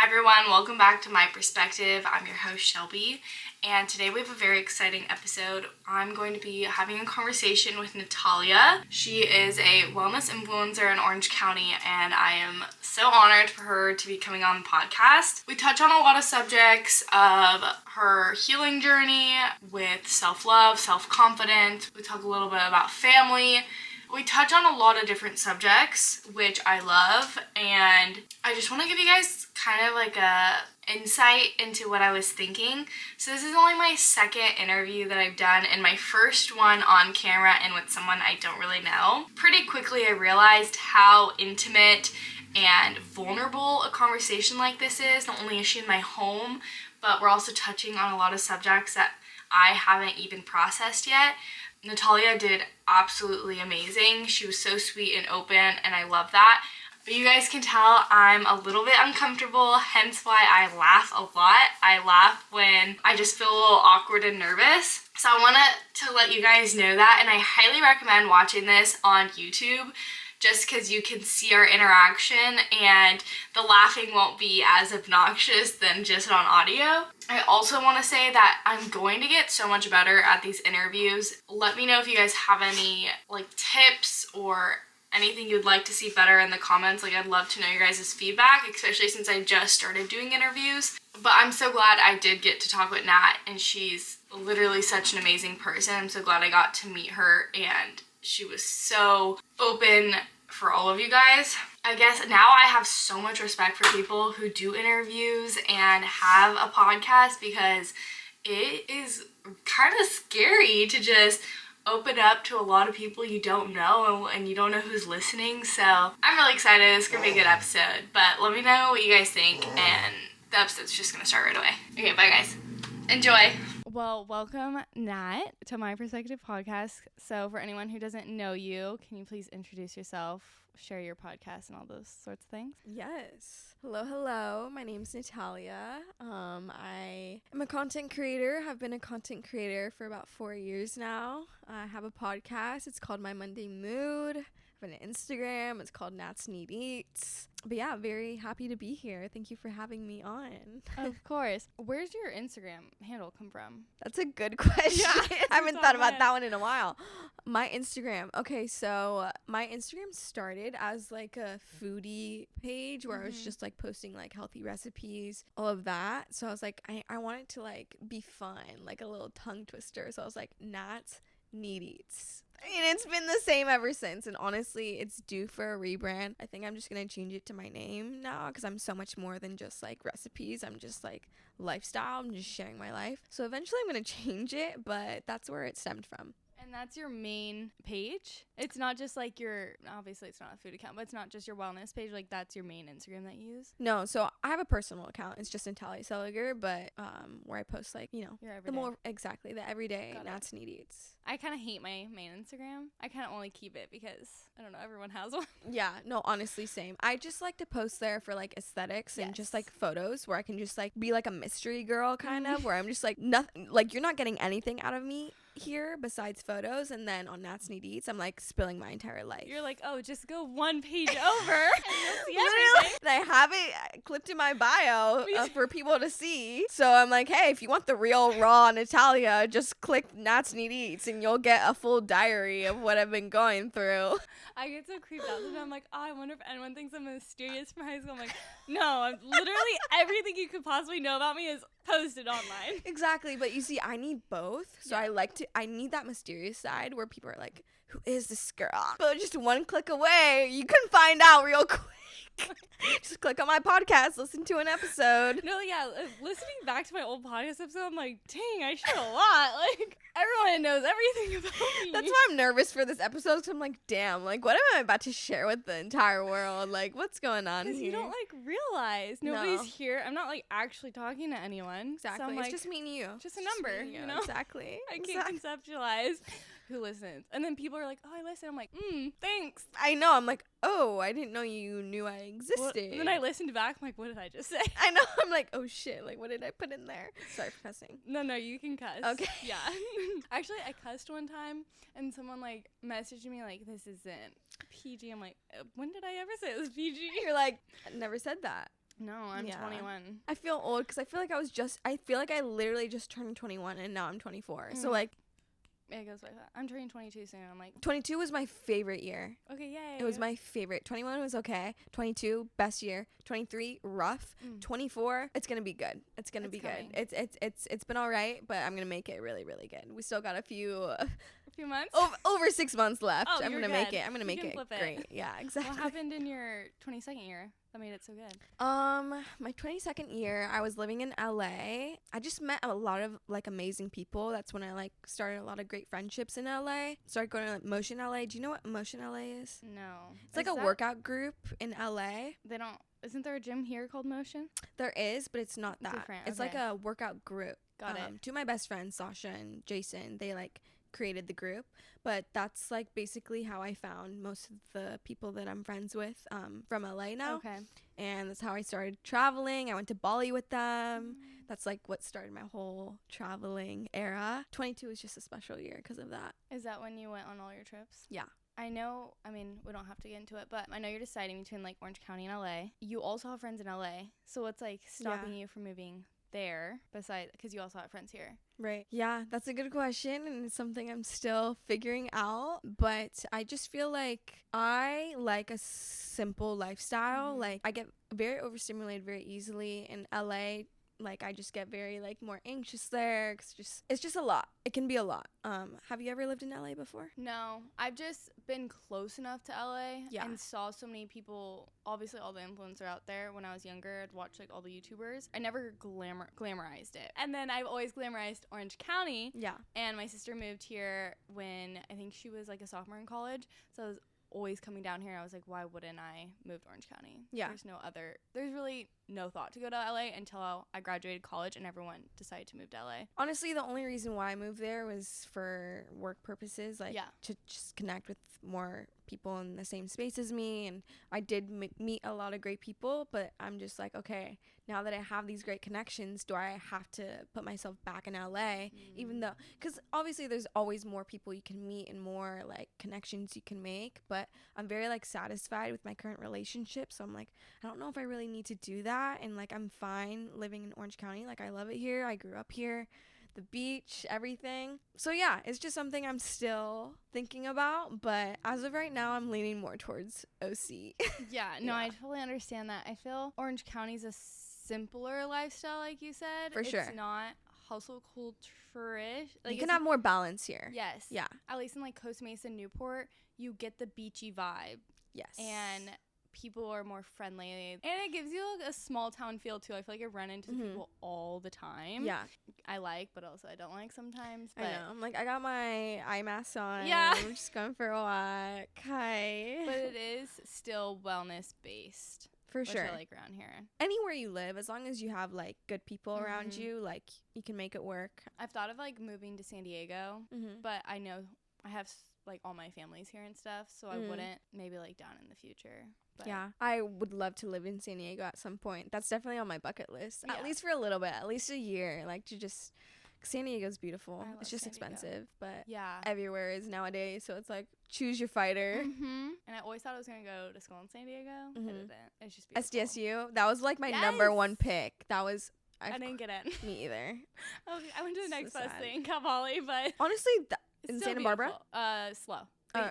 Hi everyone, welcome back to My Perspective. I'm your host Shelby, and today we have a very exciting episode. I'm going to be having a conversation with Natalia. She is a wellness influencer in Orange County, and I am so honored for her to be coming on the podcast. We touch on a lot of subjects of her healing journey with self-love, self-confidence. We talk a little bit about family. We touch on a lot of different subjects, which I love, and I just want to give you guys kind of like a insight into what I was thinking. So this is only my second interview that I've done, and my first one on camera and with someone I don't really know. Pretty quickly I realized how intimate and vulnerable a conversation like this is. Not only is she in my home, but we're also touching on a lot of subjects that I haven't even processed yet. Natalia did absolutely amazing. She was so sweet and open, and I love that. But you guys can tell I'm a little bit uncomfortable, hence why I laugh a lot. I laugh when I just feel a little awkward and nervous. So I wanted to let you guys know that, and I highly recommend watching this on YouTube just because you can see our interaction and the laughing won't be as obnoxious than just on audio. I also want to say that I'm going to get so much better at these interviews. Let me know if you guys have any tips or anything you'd like to see better in the comments. I'd love to know your guys' feedback, especially since I just started doing interviews. But I'm so glad I did get to talk with Nat, and she's literally such an amazing person. I'm so glad I got to meet her, and she was so open for all of you guys. I guess now I have so much respect for people who do interviews and have a podcast, because it is kind of scary to just open up to a lot of people you don't know and you don't know who's listening. So I'm really excited. It's gonna be a good episode, but let me know what you guys think, and the episode's just gonna start right away. Okay, bye guys. Enjoy. Well, welcome, Nat, to My Perspective podcast. So for anyone who doesn't know you, can you please introduce yourself, share your podcast, and all those sorts of things? Yes. Hello. My name's Natalia. I am a content creator. I've been a content creator for about 4 years now. I have a podcast. It's called My Monday Mood. I have an Instagram. It's called Nat's Need Eats. But yeah, very happy to be here. Thank you for having me on. Of course. Where's your Instagram handle come from? That's a good question. Yeah, I haven't thought about that one in a while. My Instagram. Okay, so my Instagram started as a foodie page where I was just posting healthy recipes, all of that. So I was I wanted to be fun, a little tongue twister. So I was Nat's Need Eats. And it's been the same ever since, and honestly, it's due for a rebrand. I think I'm just gonna change it to my name now, because I'm so much more than just recipes. I'm just lifestyle. I'm just sharing my life. So eventually I'm gonna change it, but that's where it stemmed from. And that's your main page? It's not just your, obviously it's not a food account, but it's not just your wellness page. That's your main Instagram that you use? No, so I have a personal account. It's just Natalia Seliger, but where I post the more, exactly, the everyday Nat's Need Eats. I kind of hate my main Instagram. I kind of only keep it because, I don't know, everyone has one. Yeah, no, honestly, same. I just like to post there for aesthetics and just photos where I can just be a mystery girl kind of, where I'm just nothing, you're not getting anything out of me here besides photos. And then on Nat's Need Eats, I'm spilling my entire life. You're oh, just go one page over and you'll see everything. And I have it clipped in my bio for people to see. So I'm hey, if you want the real raw Natalia, just click Nat's Need Eats and you'll get a full diary of what I've been going through. I get so creeped out sometimes. I'm oh, I wonder if anyone thinks I'm mysterious from high school. I'm no, I'm literally everything you could possibly know about me is posted online. Exactly, but you see, I need both. So I need that mysterious side where people are who is this girl? But just one click away, you can find out real quick. Just click on my podcast, listen to an episode. No, yeah, listening back to my old podcast episode, I'm dang, I shared a lot. Everyone knows everything about me. That's why I'm nervous for this episode, because I'm damn, what am I about to share with the entire world? What's going on here? Because you don't, realize nobody's here. I'm not, actually talking to anyone. Exactly. So it's just me and you. Just a number, you know? Exactly. I can't conceptualize who listens. And then people are oh, I listen. I'm thanks. I know. I'm oh, I didn't know you knew I existed. Well, and then I listened back. I'm what did I just say? I know. I'm oh, shit. What did I put in there? Sorry for cussing. No, you can cuss. Okay. Yeah. Actually, I cussed one time, and someone, messaged me, this isn't PG. I'm when did I ever say it was PG? You're I never said that. No, I'm 21. I feel old because I feel like I literally just turned 21 and now I'm 24. So like, it goes by that. I'm turning 22 soon. I'm like, 22 was my favorite year. okay, yay. It was my favorite. 21 was okay. 22, best year. 23, rough. 24, it's gonna be good. It's gonna be coming. good. It's been all right, but I'm gonna make it really, really good. We still got a few months. over 6 months left. Oh, I'm you're gonna good. make it. I'm gonna make it great. Yeah, exactly. What happened in your 22nd year that made it so good? My 22nd year, I was living in LA. I just met a lot of like amazing people. That's when I like started a lot of great friendships in LA. Started going to like Motion LA. Do you know what Motion LA is? No. It's like a workout group in LA. Isn't there a gym here called Motion? There is, but it's not that. Different, It's like a workout group. Got it. Two of my best friends, Sasha and Jason, they like created the group, but that's like basically how I found most of the people that I'm friends with from LA now. Okay. And that's how I started traveling. I went to Bali with them. That's like what started my whole traveling era. 22 was just a special year because of that. Is that when you went on all your trips? Yeah. I know, I mean, we don't have to get into it, but I know you're deciding between like Orange County and LA. You also have friends in LA. So what's like stopping you from moving there besides, because you also have friends here? Right. Yeah, that's a good question, and it's something I'm still figuring out. But I just feel like I like a simple lifestyle. Like I get very overstimulated very easily in LA. Like I just get very like more anxious there. 'Cause it's just a lot. It can be a lot. Have you ever lived in LA before? No, I've just been close enough to LA and saw so many people. Obviously, all the influencers out there. When I was younger, I'd watch like all the YouTubers. I never glamorized it, and then I've always glamorized Orange County. Yeah. And my sister moved here when I think she was like a sophomore in college, so I was always coming down here. I was like, why wouldn't I move to Orange County? Yeah. There's really no thought to go to LA until I graduated college and everyone decided to move to LA. Honestly, the only reason why I moved there was for work purposes, like to just connect with more people in the same space as me. And I did meet a lot of great people, but I'm just like, okay, now that I have these great connections, do I have to put myself back in LA? Even though, because obviously there's always more people you can meet and more like connections you can make, but I'm very like satisfied with my current relationship. So I'm like, I don't know if I really need to do that. And like, I'm fine living in Orange County. Like I love it here. I grew up here. The beach, everything. So yeah, it's just something I'm still thinking about, but as of right now, I'm leaning more towards OC. I totally understand that. I feel Orange County's a simpler lifestyle, like you said. For sure. It's not hustle culture-ish. Like you can have more balance here. Yes. Yeah. At least in like Costa Mesa, Newport, you get the beachy vibe. Yes. And people are more friendly, and it gives you like a small town feel too. I feel like I run into people all the time. Yeah, I like, but also I don't like sometimes. But I know. I'm like, I got my eye mask on. Yeah, I'm just going for a walk. Hi. But it is still wellness based. For sure. Which I like around here. Anywhere you live, as long as you have like good people around you, like you can make it work. I've thought of like moving to San Diego, but I know I have like all my families here and stuff, so I wouldn't. Maybe like down in the future. But yeah, I would love to live in San Diego at some point. That's definitely on my bucket list. At least for a little bit, at least a year. Like to just, San Diego's beautiful. It's just expensive, but everywhere is nowadays. So it's like choose your fighter. And I always thought I was gonna go to school in San Diego. I didn't. It's just beautiful. SDSU. That was like my number one pick. That was. I didn't get in. Me either. Okay, I went to the next best thing, Cal Poly, but honestly, in Santa Barbara. Slow.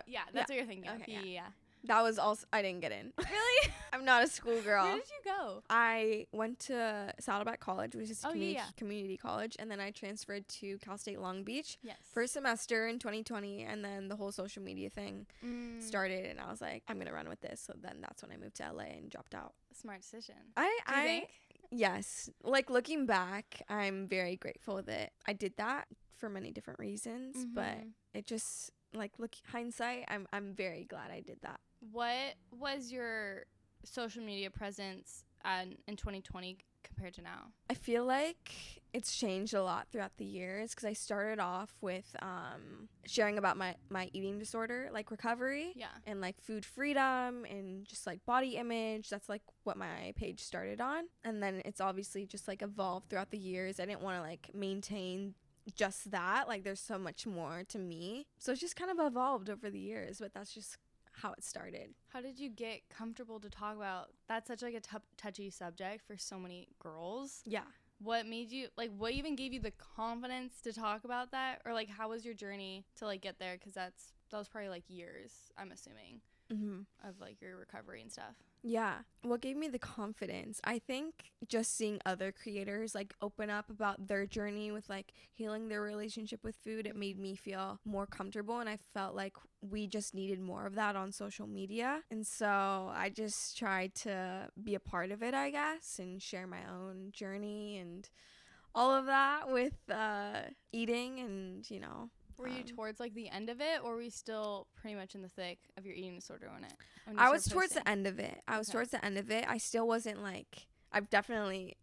Yeah, that's what you're thinking of. Okay, yeah. That was also, I didn't get in. Really? I'm not a schoolgirl. Where did you go? I went to Saddleback College, which is a community college, and then I transferred to Cal State Long Beach. Yes. First semester in 2020, and then the whole social media thing started, and I was like, I'm going to run with this. So then that's when I moved to LA and dropped out. Smart decision. Do you think? Yes. Like looking back, I'm very grateful that I did that for many different reasons, but it just, like, hindsight, I'm very glad I did that. What was your social media presence in 2020 compared to now? I feel like it's changed a lot throughout the years because I started off with sharing about my eating disorder, like recovery, and like food freedom and just like body image. That's like what my page started on, and then it's obviously just like evolved throughout the years. I didn't want to like maintain just that. Like there's so much more to me, so it's just kind of evolved over the years, but that's just how it started. How did you get comfortable to talk about, that's such like a touchy subject for so many girls? Yeah. What made you, like, what even gave you the confidence to talk about that? Or like, how was your journey to like get there? Because that was probably like years, I'm assuming, of like your recovery and stuff. Yeah. What gave me the confidence? I think just seeing other creators like open up about their journey with like healing their relationship with food, it made me feel more comfortable, and I felt like we just needed more of that on social media. And so I just tried to be a part of it, I guess, and share my own journey and all of that with eating and, you know. Were you towards like the end of it, or were you still pretty much in the thick of your eating disorder when you I was started towards posting? the end of it. Towards the end of it. I still wasn't like, I've definitely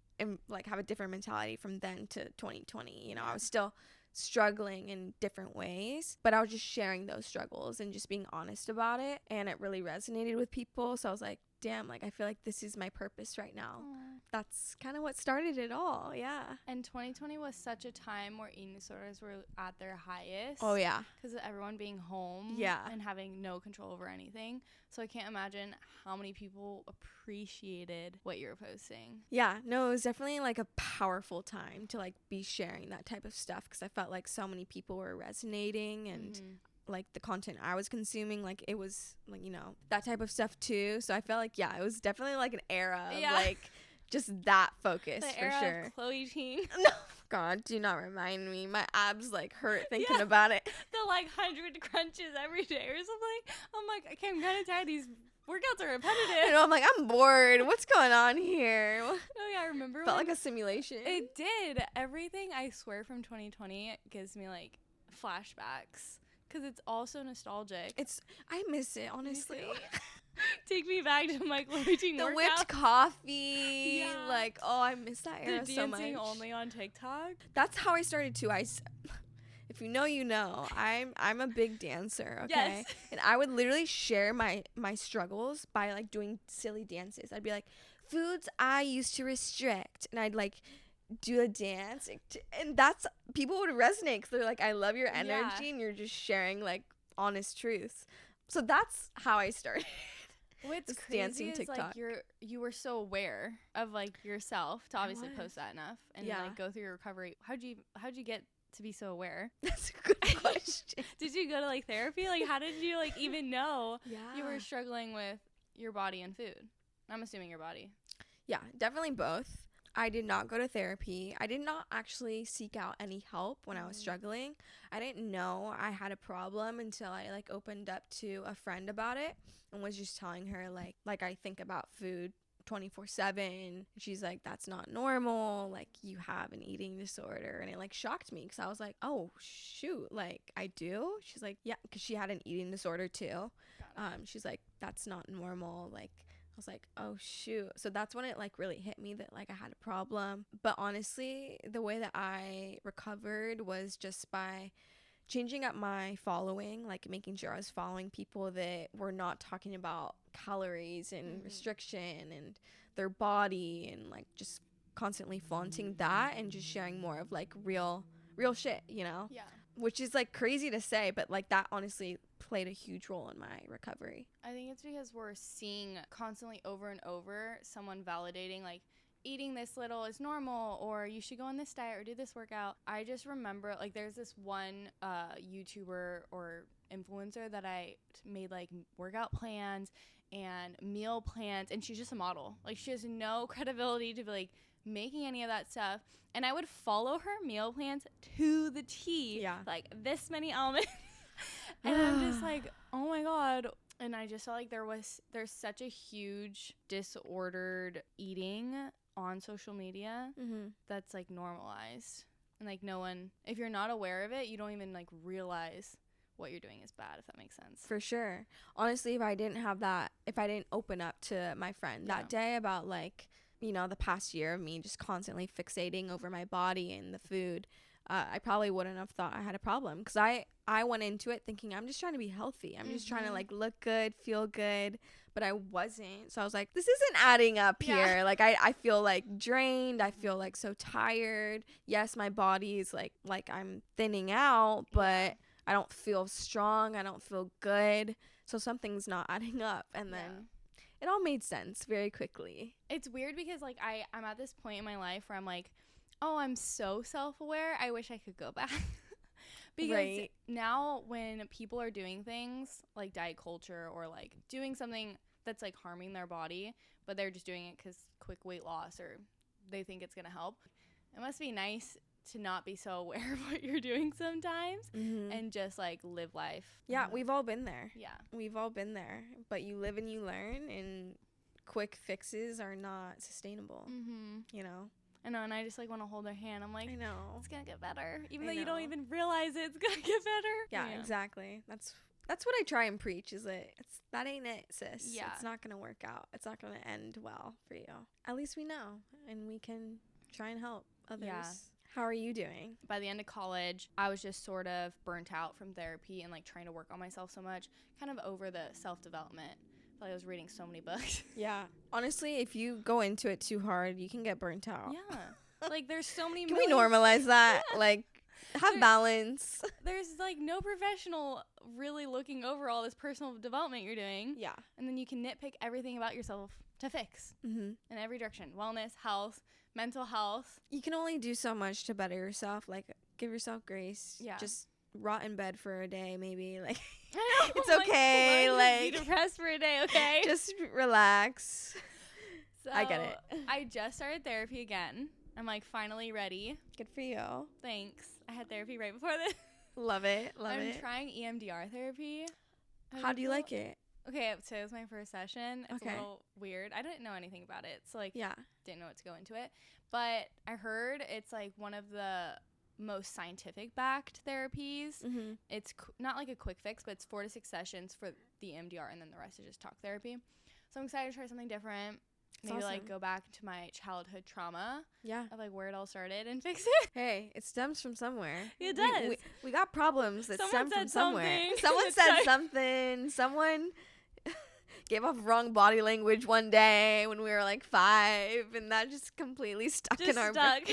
like have a different mentality from then to 2020. You know, I was still struggling in different ways, but I was just sharing those struggles and just being honest about it. And it really resonated with people. So I was like, damn, like I feel like this is my purpose right now. Aww. That's kind of what started it all. Yeah. And 2020 was such a time where eating disorders were at their highest. Oh, yeah. Because of everyone being home. Yeah. And having no control over anything. So I can't imagine how many people appreciated what you were posting. Yeah. No, it was definitely like a powerful time to like be sharing that type of stuff, because I felt like so many people were resonating and like the content I was consuming, like it was like, you know, that type of stuff too. So I felt like, yeah, it was definitely like an era of like just that focus for era sure. Of Chloe Teen. No, God, do not remind me. My abs like hurt thinking about it. The like 100 crunches every day or something. I'm like, okay, I'm kind of tired. These workouts are repetitive. You know, I'm like, I'm bored. What's going on here? Oh yeah, I remember. Felt like a simulation. It did. Everything I swear from 2020 gives me like flashbacks. Because it's also nostalgic. I miss it, honestly. Take me back to my Chloe Teen The workout. whipped coffee. Yeah. Like, oh, I miss that era so much. Dancing only on TikTok. That's how I started too. If you know, you know. I'm a big dancer, okay? Yes. And I would literally share my struggles by like doing silly dances. I'd be like, foods I used to restrict. And I'd like do a dance, and that's, people would resonate because they're like, I love your energy, and you're just sharing like honest truths. So that's how I started. What's This crazy dancing is TikTok. like you were so aware of like yourself to obviously post that enough and like go through your recovery. How'd you get to be so aware? That's a good question. Did you go to like therapy? Like how did you like even know Yeah. you were struggling with your body and food? I'm assuming your body. Yeah, definitely both. I did not go to therapy. I did not actually seek out any help when I was struggling. I didn't know I had a problem until I like opened up to a friend about it and was just telling her like I think about food 24/7. She's like, that's not normal. Like, you have an eating disorder. And it like shocked me because I was like, oh shoot, like I do? She's like, yeah, because she had an eating disorder too. She's like, that's not normal. Like, I was like, oh shoot. So that's when it like really hit me that like I had a problem. But honestly, the way that I recovered was just by changing up my following, like making sure I was following people that were not talking about calories and restriction and their body, and like just constantly flaunting that and just sharing more of like real shit, you know? Yeah. Which is like crazy to say, but like that honestly played a huge role in my recovery. I think it's because we're seeing constantly over and over someone validating like eating this little is normal, or you should go on this diet or do this workout. I just remember like there's this one YouTuber or influencer that I made like workout plans and meal plans, and she's just a model. Like she has no credibility to be like making any of that stuff, and I would follow her meal plans to the T. Yeah. Like this many almonds. And I'm just like, oh my God. And I just felt like there's such a huge disordered eating on social media that's like normalized. And like no one, if you're not aware of it, you don't even like realize what you're doing is bad, if that makes sense. For sure. Honestly, if I didn't open up to my friend that day about like, you know, the past year of me just constantly fixating over my body and the food, I probably wouldn't have thought I had a problem, because I went into it thinking I'm just trying to be healthy. I'm just trying to like look good, feel good, but I wasn't. So I was like, this isn't adding up here. Like I feel like drained. I feel like so tired. Yes, my body's like I'm thinning out, but I don't feel strong. I don't feel good. So something's not adding up. And then it all made sense very quickly. It's weird because, like, I'm at this point in my life where I'm like, oh, I'm so self-aware. I wish I could go back. Because now when people are doing things like diet culture or, like, doing something that's, like, harming their body, but they're just doing it because quick weight loss or they think it's going to help, it must be nice to not be so aware of what you're doing sometimes and just, like, live life. Yeah, we've all been there. Yeah. We've all been there. But you live and you learn, and quick fixes are not sustainable, you know? I know, and I just, like, want to hold their hand. I'm like, I know. It's going to get better. Even though you don't even realize it's going to get better. Yeah, exactly. That's what I try and preach, is that ain't it, sis. Yeah. It's not going to work out. It's not going to end well for you. At least we know, and we can try and help others. Yeah. How are you doing? By the end of college, I was just sort of burnt out from therapy and, like, trying to work on myself so much, kind of over the self-development. I feel like I was reading so many books. Yeah. Honestly, if you go into it too hard, you can get burnt out. Yeah. Like, there's so many Can we normalize that? Like, have balance. There's, like, no professional really looking over all this personal development you're doing. Yeah. And then you can nitpick everything about yourself to fix in every direction. Wellness, health, mental health. You can only do so much to better yourself. Like, give yourself grace. Yeah. Just rot in bed for a day, maybe. Like, I know, it's okay. Like, be depressed for a day, okay? Just relax. So, I get it. I just started therapy again. I'm, like, finally ready. Good for you. Thanks. I had therapy right before this. Love it. I'm trying EMDR therapy. How do you like it? Okay, so it was my first session. It's a little weird. I didn't know anything about it. So, like, didn't know what to go into it. But I heard it's, like, one of the most scientific backed therapies. It's not like a quick fix, but it's 4 to 6 sessions for the EMDR, and then the rest is just talk therapy. So I'm excited to try something different. Maybe like go back to my childhood trauma of, like, where it all started and fix it. Hey, it stems from somewhere. It does. We got problems that stem from somewhere. Something. Someone said something. Someone gave off wrong body language one day when we were like 5, and that just completely stuck in our brain.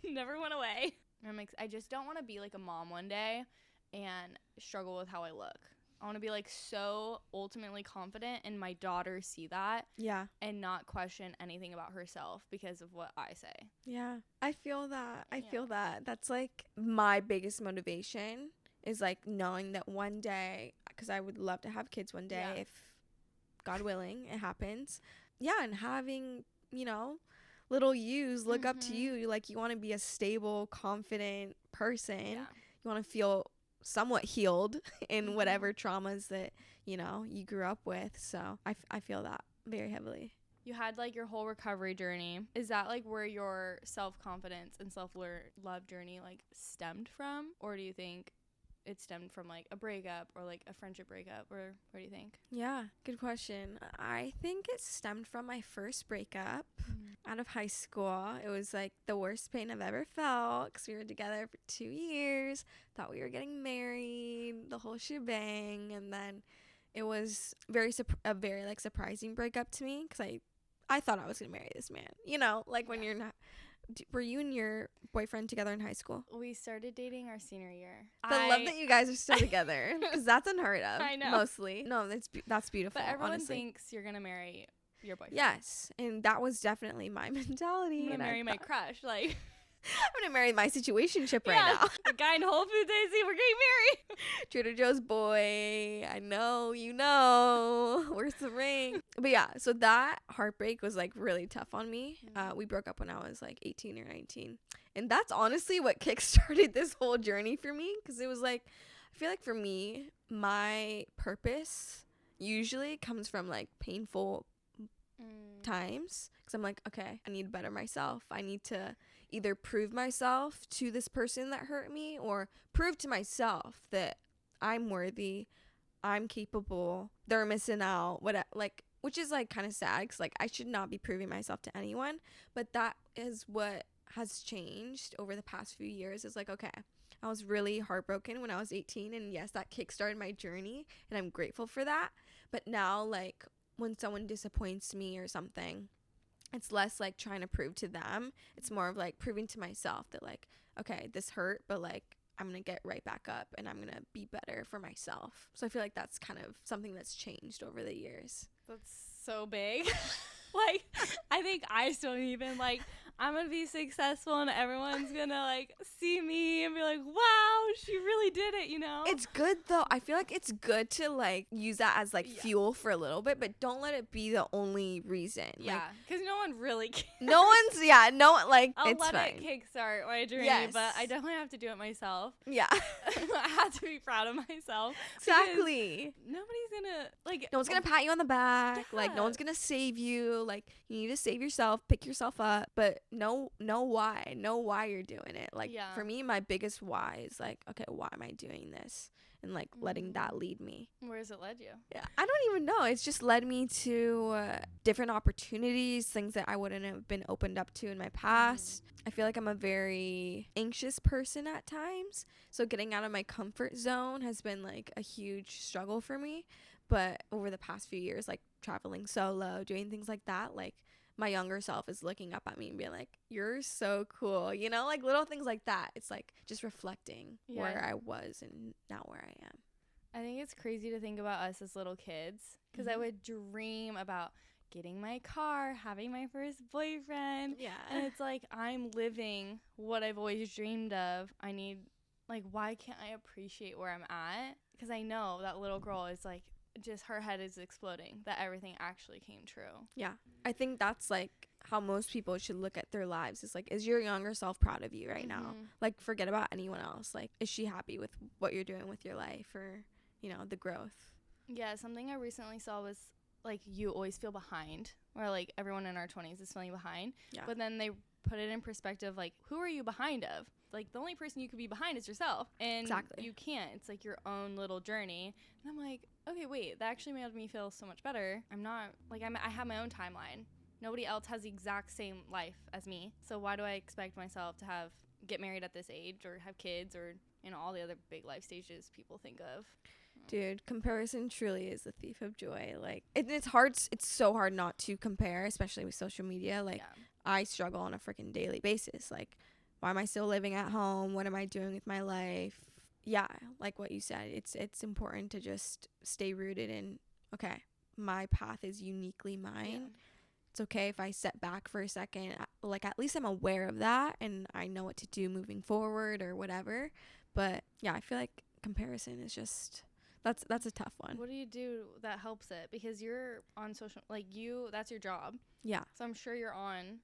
Never went away. I just don't want to be like a mom one day and struggle with how I look. I want to be, like, so ultimately confident and my daughter see that and not question anything about herself because of what I say. Yeah. I feel that. I feel that. That's, like, my biggest motivation is, like, knowing that one day, because I would love to have kids one day if God willing it happens. Yeah, and having, you know, little yous look up to you. Like, you want to be a stable, confident person. You want to feel somewhat healed in whatever traumas that, you know, you grew up with. So I feel that very heavily. You had, like, your whole recovery journey. Is that, like, where your self-confidence and self-love journey, like, stemmed from? Or do you think it stemmed from, like, a breakup or, like, a friendship breakup? Or what do you think? Yeah, good question. I think it stemmed from my first breakup out of high school. It was, like, the worst pain I've ever felt because we were together for 2 years, thought we were getting married, the whole shebang. And then it was a very like, surprising breakup to me because I thought I was going to marry this man. You know, like, when you're not. Were you and your boyfriend together in high school? We started dating our senior year. I love that you guys are still together because that's unheard of. I know. Mostly. No, that's beautiful. But everyone honestly thinks you're going to marry your boyfriend. Yes, and that was definitely my mentality. I'm going to marry my crush. Like, I'm going to marry my situationship right now. The guy in Whole Foods, Daisy, we're getting married. Trader Joe's boy. I know, you know. Where's the ring? But yeah, so that heartbreak was, like, really tough on me. We broke up when I was, like, 18 or 19. And that's honestly what kickstarted this whole journey for me. Because it was, like, I feel like for me, my purpose usually comes from, like, painful times. Because I'm like, okay, I need to better myself. I need to either prove myself to this person that hurt me or prove to myself that I'm worthy, I'm capable, they're missing out, which is, like, kind of sad because, like, I should not be proving myself to anyone. But that is what has changed over the past few years. Is like, okay, I was really heartbroken when I was 18, and yes, that kickstarted my journey, and I'm grateful for that. But now, like, when someone disappoints me or something, it's less like trying to prove to them. It's more of, like, proving to myself that, like, okay, this hurt, but, like, I'm going to get right back up and I'm going to be better for myself. So I feel like that's kind of something that's changed over the years. That's so big. Like, I think I still even, like, I'm going to be successful and everyone's going to, like, see me and be like, wow, she really did it, you know? It's good, though. I feel like it's good to, like, use that as, like, fuel for a little bit, but don't let it be the only reason. Yeah, because no one really cares. No one's, I'll it's let fine. it kickstart my journey, Yes. but I definitely have to do it myself. Yeah. I have to be proud of myself. Exactly. Nobody's going to, like... No one's going to pat you on the back. Yeah. Like, no one's going to save you. Like, you need to save yourself, pick yourself up, but know why you're doing it. Like, for me, my biggest why is like, okay, why am I doing this? And like letting that lead me. Where has it led you? Yeah, I don't even know. It's just led me to different opportunities, things that I wouldn't have been opened up to in my past. I feel like I'm a very anxious person at times, so getting out of my comfort zone has been like a huge struggle for me. But over the past few years, like traveling solo, doing things like that, like my younger self is looking up at me and being like, you're so cool, you know, like little things like that. It's like just reflecting where I was and now where I am. I think it's crazy to think about us as little kids, because I would dream about getting my car, having my first boyfriend. Yeah. And it's like, I'm living what I've always dreamed of. I need, like, why can't I appreciate where I'm at? Because I know that little girl is like, just her head is exploding that everything actually came true. Yeah. I think that's like how most people should look at their lives. Is like, is your younger self proud of you right now? Like, forget about anyone else. Like, is she happy with what you're doing with your life, or, you know, the growth? Yeah, something I recently saw was like, you always feel behind, or like everyone in our 20s is feeling behind. Yeah. But then they put it in perspective, like, who are you behind of? Like, the only person you could be behind is yourself. And Exactly. You can't. It's like your own little journey. And I'm like, okay, wait, that actually made me feel so much better. I'm not, like, I have my own timeline. Nobody else has the exact same life as me. So why do I expect myself to get married at this age, or have kids, or, you know, all the other big life stages people think of? Dude, comparison truly is the thief of joy. Like, it's hard. It's so hard not to compare, especially with social media. Like, I struggle on a freaking daily basis. Like, why am I still living at home? What am I doing with my life? Yeah, like what you said, it's important to just stay rooted in, okay, my path is uniquely mine. Yeah. It's okay if I step back for a second. Like, at least I'm aware of that and I know what to do moving forward or whatever. But yeah, I feel like comparison is just, that's a tough one. What do you do that helps it? Because you're on social, like, that's your job. Yeah. So I'm sure you're on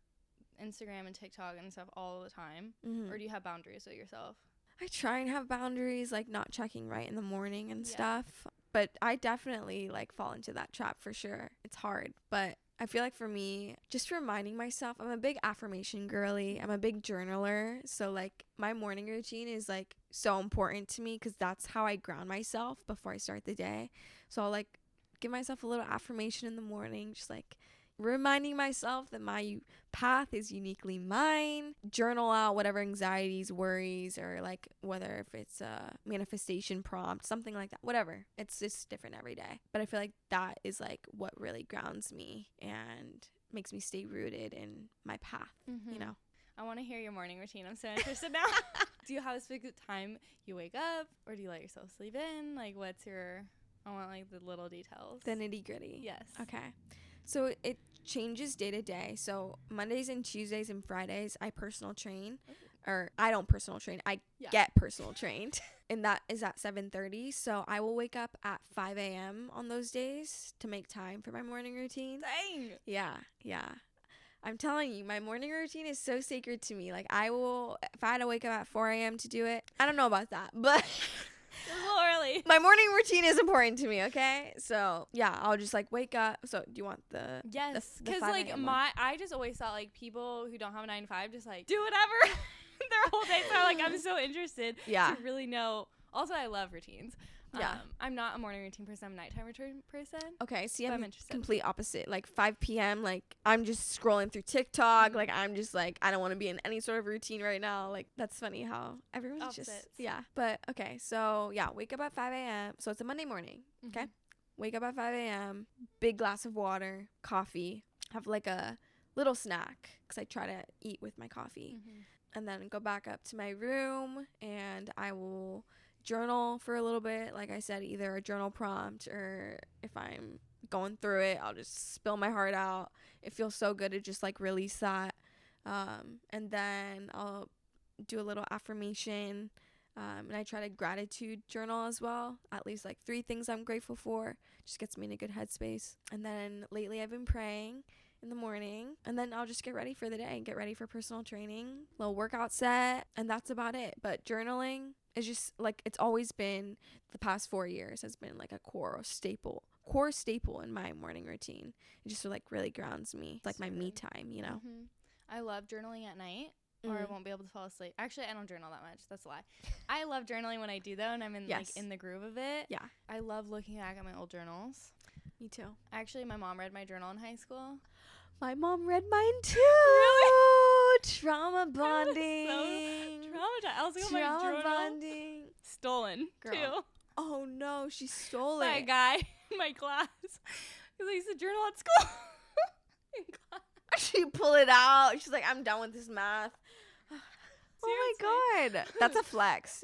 Instagram and TikTok and stuff all the time. Or do you have boundaries with yourself? I try and have boundaries, like not checking right in the morning and stuff. But I definitely like fall into that trap for sure. It's hard. But I feel like for me, just reminding myself, I'm a big affirmation girly. I'm a big journaler. So like my morning routine is like so important to me, because that's how I ground myself before I start the day. So I'll like give myself a little affirmation in the morning, just like reminding myself that my path is uniquely mine. Journal out whatever anxieties, worries, or like whether if it's a manifestation prompt, something like that, whatever. It's just different every day. But I feel like that is like what really grounds me and makes me stay rooted in my path, you know? I want to hear your morning routine. I'm so interested now. Do you have a specific time you wake up, or do you let yourself sleep in? Like, I want like the little details. The nitty gritty. Yes. Okay. So it changes day to day. So Mondays and Tuesdays and Fridays, I personal train. Or I don't personal train. I get personal trained. And that is at 7:30. So I will wake up at 5 a.m. on those days to make time for my morning routine. Dang. Yeah. I'm telling you, my morning routine is so sacred to me. Like, I will, if I had to wake up at 4 a.m. to do it, I don't know about that, but a little early. My morning routine is important to me, okay? So, yeah, I'll just, like, wake up. So, do you want the... Yes, the because, 5 like, a.m. one? I just always thought, like, people who don't have a 9 to 5 just, like, do whatever their whole day. So, like, I'm so interested to really know. Also, I love routines. Yeah. I'm not a morning routine person. I'm a nighttime routine person. Okay, see, So I'm interested. complete opposite. Like, 5 p.m., like, I'm just scrolling through TikTok. Like, I'm just, like, I don't want to be in any sort of routine right now. Like, that's funny how everyone's Opposites. just... Yeah. But, okay, so, yeah, wake up at 5 a.m. So, it's a Monday morning, okay? Wake up at 5 a.m., big glass of water, coffee, have, like, a little snack because I try to eat with my coffee. And then go back up to my room and I will journal for a little bit. Like I said, either a journal prompt or if I'm going through it, I'll just spill my heart out. It feels so good to just like release that. And then I'll do a little affirmation. And I try to gratitude journal as well. At least like 3 things I'm grateful for. Just gets me in a good headspace. And then lately I've been praying in the morning, and then I'll just get ready for the day and get ready for personal training, little workout set, and that's about it. But journaling is just like, it's always been, the past 4 years has been like a core staple in my morning routine. It just like really grounds me. It's like my me time, you know. I love journaling at night, or I won't be able to fall asleep. Actually, I don't journal that much. That's a lie. I love journaling when I do though, and I'm in like in the groove of it. Yeah. I love looking back at my old journals. Me too. Actually, my mom read my journal in high school. My mom read mine too. Really? Trauma bonding. So traumatized. I was like, my journal bonding. Stolen, girl. Too. Oh no, she stole it. By a guy in my class. Because I used to journal at school. In class. She pulled it out. She's like, I'm done with this math. Oh my god, that's a flex.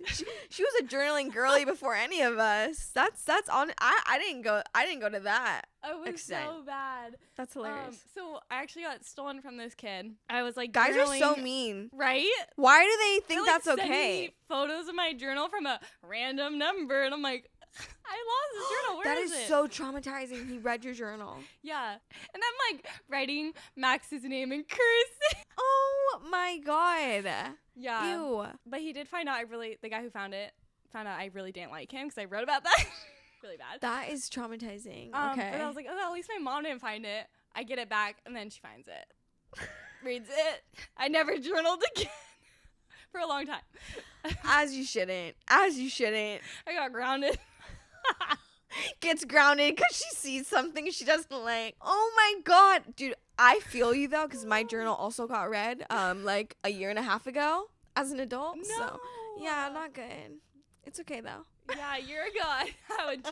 She was a journaling girly before any of us. That's on. I didn't go to that. It was extent. So bad. That's hilarious. So I actually got stolen from this kid. I was like, guys are so mean, right? Why do they think like, that's okay? Photos of my journal from a random number, and I'm like, I lost this journal. Where is it? That is so traumatizing. He read your journal. Yeah, and I'm like writing Max's name in cursive. Oh my god. Yeah. Ew. But he did find out the guy who found out I really didn't like him because I wrote about that. Really bad. That is traumatizing. Okay. But I was like, oh, at least my mom didn't find it. I get it back, and then she finds it. Reads it. I never journaled again for a long time. As you shouldn't. I got grounded. Gets grounded because she sees something she doesn't like. Oh my god. Dude, I feel you though, because my journal also got read like a year and a half ago as an adult. No. So yeah, not good. It's okay though. Yeah, a year ago I would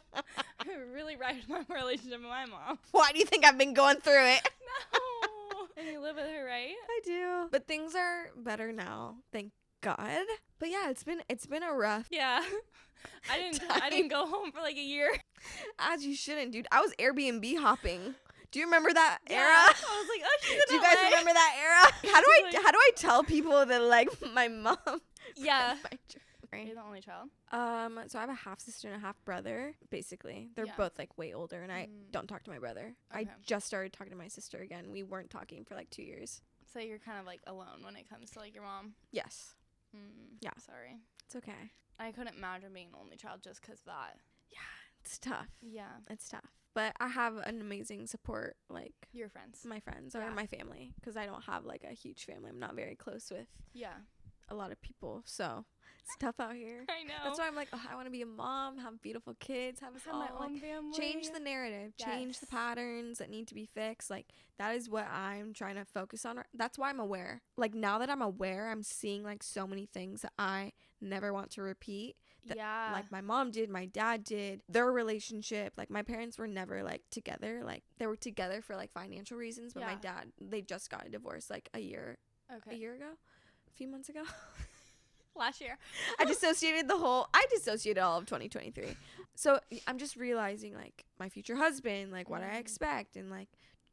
really write my relationship with my mom. Why do you think I've been going through it? No. And you live with her, right? I do. But things are better now, thank God. But yeah, it's been a rough. Yeah. I didn't go home for like a year. As you shouldn't, dude. I was Airbnb hopping. Do you remember that era? I was like, oh, she's in Do you guys remember that era? How do I tell people that like my mom? Yeah. You're the only child? So I have a half sister and a half brother, basically. They're both like way older, and I don't talk to my brother. Okay. I just started talking to my sister again. We weren't talking for like 2 years. So you're kind of like alone when it comes to like your mom? Yes. Yeah. Sorry. It's okay. I couldn't imagine being an only child just because of that. Yeah, it's tough. Yeah. It's tough. But I have an amazing support, like your friends. My friends or my family, because I don't have like a huge family. I'm not very close with a lot of people, so it's tough out here. I know. That's why I'm like, oh, I want to be a mom, have beautiful kids, have my own family. Change the narrative, change the patterns that need to be fixed. Like that is what I'm trying to focus on. That's why I'm aware. Like now that I'm aware, I'm seeing like so many things that I never want to repeat. That, like my mom did, my dad did, their relationship, like my parents were never like together. Like they were together for like financial reasons, but my dad, they just got a divorce like a year ago, a few months ago. Last year. I dissociated all of 2023. So I'm just realizing like my future husband, like what I expect, and like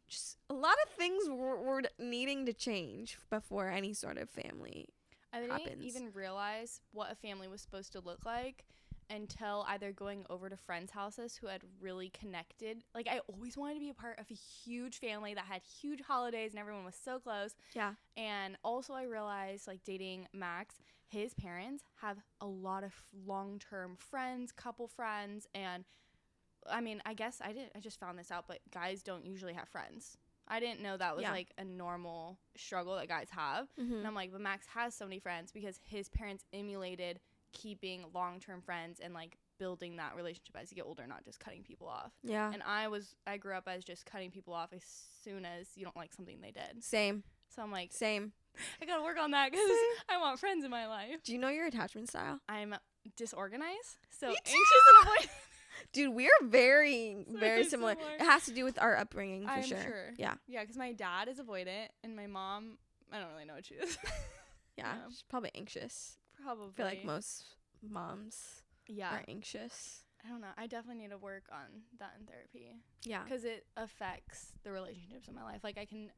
just a lot of things were needing to change before any sort of family happens. Didn't even realize what a family was supposed to look like until either going over to friends' houses who had really connected. Like I always wanted to be a part of a huge family that had huge holidays and everyone was so close. Yeah. And also I realized like dating Max, his parents have a lot of long-term friends, couple friends, and I mean, I guess I just found this out, but guys don't usually have friends. I didn't know that was like a normal struggle that guys have. And I'm like, but Max has so many friends because his parents emulated keeping long-term friends and like building that relationship as you get older, not just cutting people off. Yeah. And I grew up as just cutting people off as soon as you don't like something they did. Same. So I'm like, same. I gotta work on that because I want friends in my life. Do you know your attachment style? I'm disorganized, so Me anxious and avoidant. Dude, we are very, very similar. It has to do with our upbringing, for I'm sure. Yeah. Yeah, because my dad is avoidant, and my mom, I don't really know what she is. Yeah, she's probably anxious. Probably. I feel like most moms are anxious. I don't know. I definitely need to work on that in therapy. Yeah. Because it affects the relationships in my life. Like, I can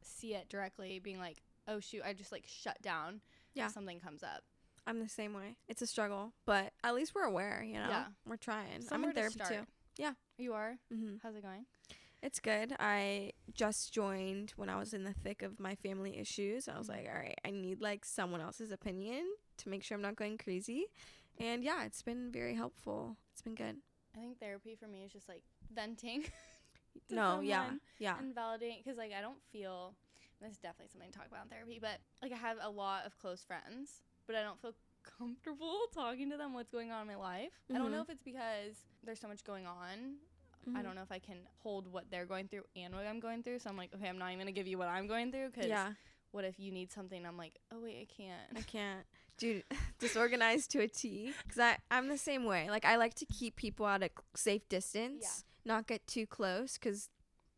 see it directly being like, oh, shoot, I just, like, shut down if something comes up. I'm the same way. It's a struggle, but at least we're aware, you know? Yeah. We're trying. Somewhere I'm in therapy, too. Yeah. You are? Mm-hmm. How's it going? It's good. I just joined when I was in the thick of my family issues. I was like, all right, I need, like, someone else's opinion to make sure I'm not going crazy. And, yeah, it's been very helpful. It's been good. I think therapy for me is just, like, venting. Yeah. And validating. Because, like, I don't feel... This is definitely something to talk about in therapy. But, like, I have a lot of close friends. But I don't feel comfortable talking to them what's going on in my life. I don't know if it's because there's so much going on. I don't know if I can hold what they're going through and what I'm going through. So I'm like, okay, I'm not even going to give you what I'm going through. Because what if you need something? I'm like, oh, wait, I can't. Dude, disorganized to a T. Because I'm the same way. Like, I like to keep people at a safe distance. Not get too close. Because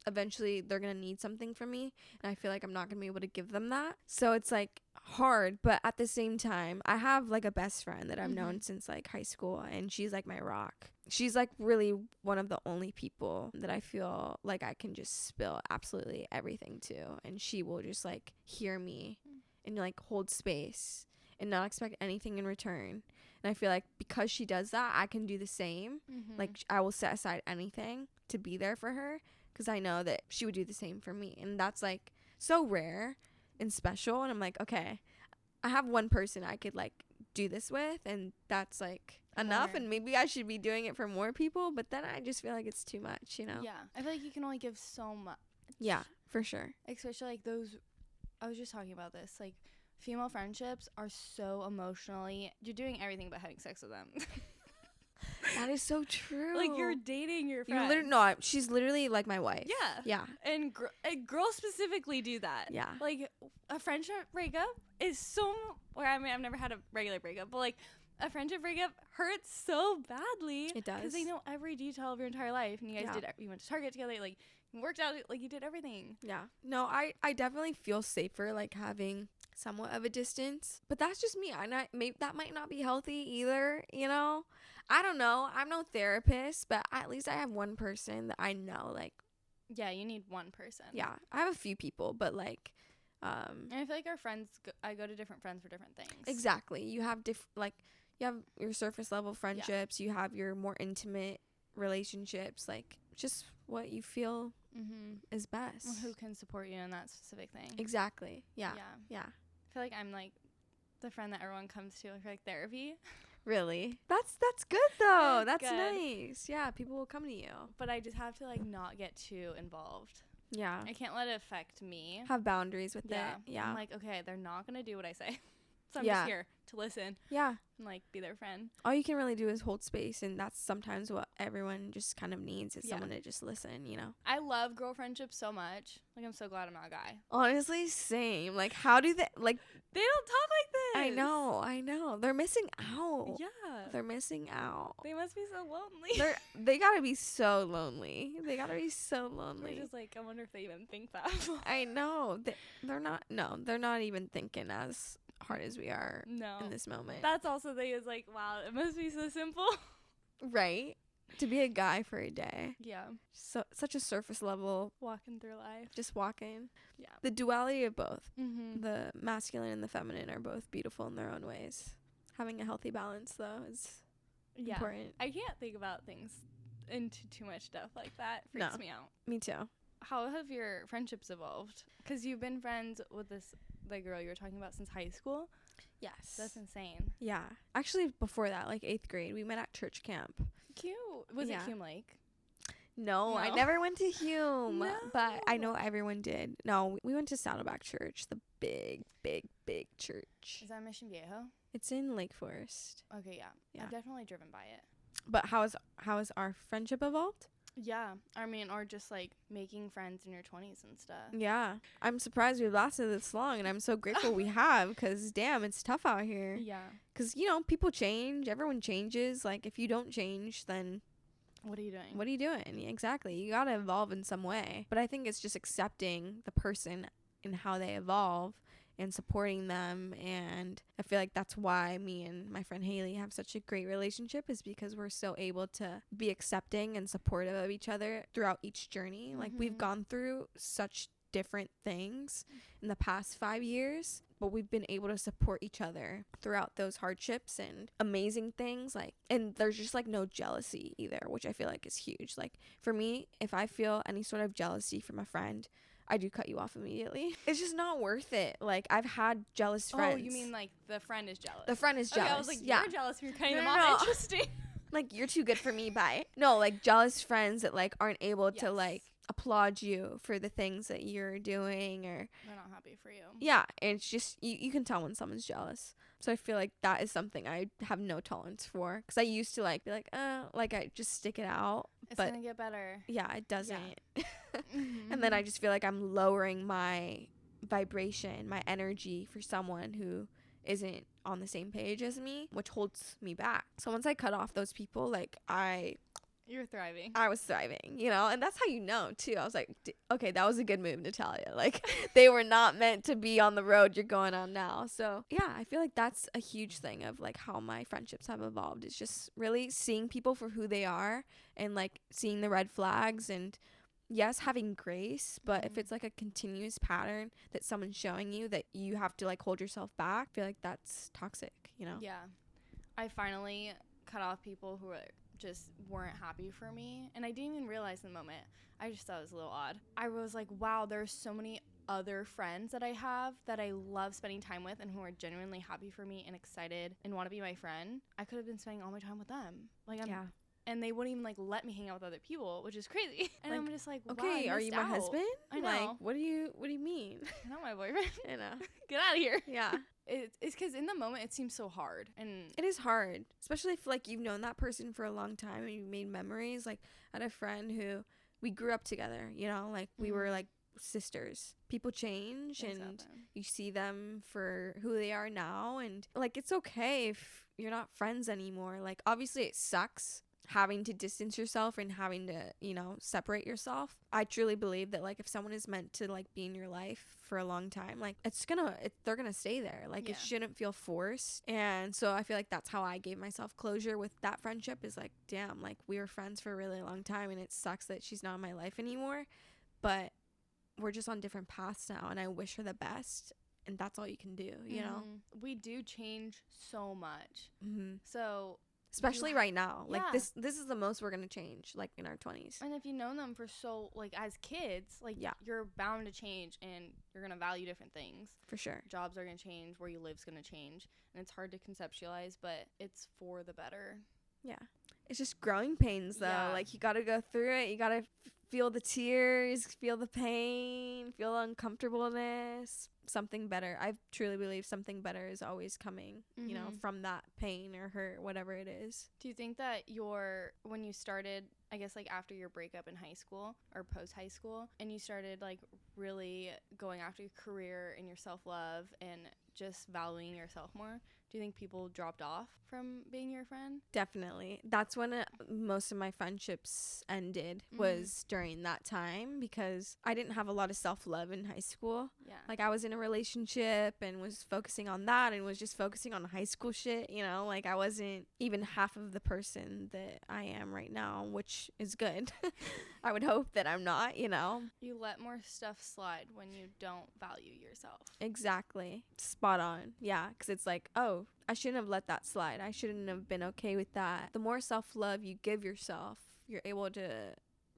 eventually they're going to need something from me. And I feel like I'm not going to be able to give them that. So it's like hard. But at the same time, I have like a best friend that I've known since like high school. And she's like my rock. She's like really one of the only people that I feel like I can just spill absolutely everything to. And she will just like hear me and like hold space and not expect anything in return. And I feel like because she does that, I can do the same. Like I will set aside anything to be there for her because I know that she would do the same for me. And that's like so rare and special. And I'm like, okay, I have one person I could like do this with, and that's like enough. And maybe I should be doing it for more people, but then I just feel like it's too much, you know? Yeah. I feel like you can only give so much. Yeah, for sure. Especially like those, I was just talking about this, like female friendships are so emotionally, you're doing everything but having sex with them. That is so true. Like you're dating your friend. She's literally like my wife. Yeah. And girls specifically do that. Yeah. Like a friendship breakup is so, or I mean, I've never had a regular breakup, but like a friendship breakup hurts so badly. It does. Because they know every detail of your entire life. And you guys you went to Target together, like you worked out, like you did everything. Yeah. No, I definitely feel safer like having somewhat of a distance, but that's just me. Maybe that might not be healthy either, you know? I don't know. I'm no therapist, but at least I have one person that I know, like. Yeah, you need one person. Yeah. I have a few people, but like. And I feel like our friends, I go to different friends for different things. Exactly. You have you have your surface level friendships. You have your more intimate relationships, like just what you feel is best. Well, who can support you in that specific thing. Exactly. Yeah. I feel like I'm like the friend that everyone comes to for like therapy. Really? That's good though. That's good. Nice. Yeah, people will come to you. But I just have to like not get too involved. Yeah. I can't let it affect me. Have boundaries with it. Yeah. I'm like, okay, they're not going to do what I say. So I'm just here to listen. Yeah. And like be their friend. All you can really do is hold space, and that's sometimes what everyone just kind of needs is someone to just listen, you know? I love girl friendships so much. Like I'm so glad I'm not a guy. Honestly, same. Like how do they like they don't talk like this. I know. They're missing out. Yeah. They're missing out. They must be so lonely. They gotta be so lonely. They gotta be so lonely. We're just like, I wonder if they even think that. I know. They're not even thinking as hard as we are in this moment. That's also the thing is like, wow, it must be so simple. Right? To be a guy for a day. Yeah. So such a surface level. Walking through life. Just walking. Yeah. The duality of both. The masculine and the feminine are both beautiful in their own ways. Having a healthy balance, though, is important. I can't think about things into too much stuff like that. Freaks me out. Me too. How have your friendships evolved? Because you've been friends with the girl you were talking about since high school. Yes. That's insane. Yeah. Actually, before that, like 8th grade, we met at church camp. Cute. Was it Hume Lake? No, I never went to Hume, but I know everyone did. No, we went to Saddleback Church, the big, big, big church. Is that Mission Viejo? It's in Lake Forest. Okay, yeah. I've definitely driven by it. But how has our friendship evolved? Yeah, I mean, or just like making friends in your 20s and stuff. Yeah, I'm surprised we've lasted this long, and I'm so grateful we have, because damn, it's tough out here. Yeah. Because, people change, everyone changes. Like, if you don't change, then what are you doing? What are you doing? Yeah, exactly. You gotta evolve in some way. But I think it's just accepting the person and how they evolve and supporting them. And I feel like that's why me and my friend Haley have such a great relationship, is because we're so able to be accepting and supportive of each other throughout each journey. Like, we've gone through such different things in the past 5 years, but we've been able to support each other throughout those hardships and amazing things. Like, and there's just like no jealousy either, which I feel like is huge. Like, for me, if I feel any sort of jealousy from a friend, I do cut you off immediately. It's just not worth it. Like, I've had jealous friends. Oh, you mean like the friend is jealous? The friend is jealous. Okay, I was like, you're jealous when you're cutting them off. No. Interesting. Like, you're too good for me, bye. No, like, jealous friends that like aren't able to like applaud you for the things that you're doing, or they're not happy for you. Yeah, it's just you can tell when someone's jealous. So I feel like that is something I have no tolerance for, because I used to like be like I just stick it out. It's but gonna get better. Yeah, it doesn't. And then I just feel like I'm lowering my vibration, my energy for someone who isn't on the same page as me, which holds me back. So once I cut off those people, like you're thriving. I was thriving, you know, and that's how you know too. I was like, okay, that was a good move, Natalia. Like, they were not meant to be on the road you're going on now. So yeah, I feel like that's a huge thing of like how my friendships have evolved. It's just really seeing people for who they are and like seeing the red flags, and yes, having grace, but if it's like a continuous pattern that someone's showing you that you have to like hold yourself back, I feel like that's toxic, you know? Yeah. I finally cut off people who just weren't happy for me, and I didn't even realize in the moment. I just thought it was a little odd. I was like, wow, there's so many other friends that I have that I love spending time with and who are genuinely happy for me and excited and want to be my friend. I could have been spending all my time with them. Like, and they wouldn't even like let me hang out with other people, which is crazy. And like, I'm just like, wow, okay, are you my husband? I know. Like, what do you mean? You're not my boyfriend. I know. Get out of here. Yeah. It's because in the moment it seems so hard, and it is hard, especially if like you've known that person for a long time and you've made memories. Like, I had a friend who we grew up together, you know, like we were like sisters. People change, and you see them for who they are now, and like it's okay if you're not friends anymore. Like, obviously it sucks having to distance yourself and having to, you know, separate yourself. I truly believe that like if someone is meant to like be in your life for a long time, like they're gonna stay there. Like, it shouldn't feel forced. And so I feel like that's how I gave myself closure with that friendship, is like, damn, like we were friends for a really long time, and it sucks that she's not in my life anymore, but we're just on different paths now, and I wish her the best. And that's all you can do, you know? We do change so much. So especially right now, like this is the most we're gonna change, like in our 20s. And if you've known them for so, like, as kids, like, you're bound to change, and you're gonna value different things. For sure. Jobs are gonna change, where you live's gonna change, and it's hard to conceptualize, but it's for the better. Yeah, it's just growing pains though. Like, you gotta go through it. You gotta feel the tears, feel the pain, feel the uncomfortableness. Something better, I truly believe something better is always coming, you know, from that pain or hurt, whatever it is. Do you think that when you started, I guess like after your breakup in high school or post high school, and you started like really going after your career and your self-love and just valuing yourself more, do you think people dropped off from being your friend? Definitely. That's when most of my friendships ended, was during that time, because I didn't have a lot of self-love in high school. Yeah. Like, I was in a relationship and was focusing on that and was just focusing on high school shit, you know? Like, I wasn't even half of the person that I am right now, which is good. I would hope that I'm not, you know? You let more stuff slide when you don't value yourself. Exactly. Spot on. Yeah, because it's like, oh, I shouldn't have let that slide. I shouldn't have been okay with that. The more self-love you give yourself, you're able to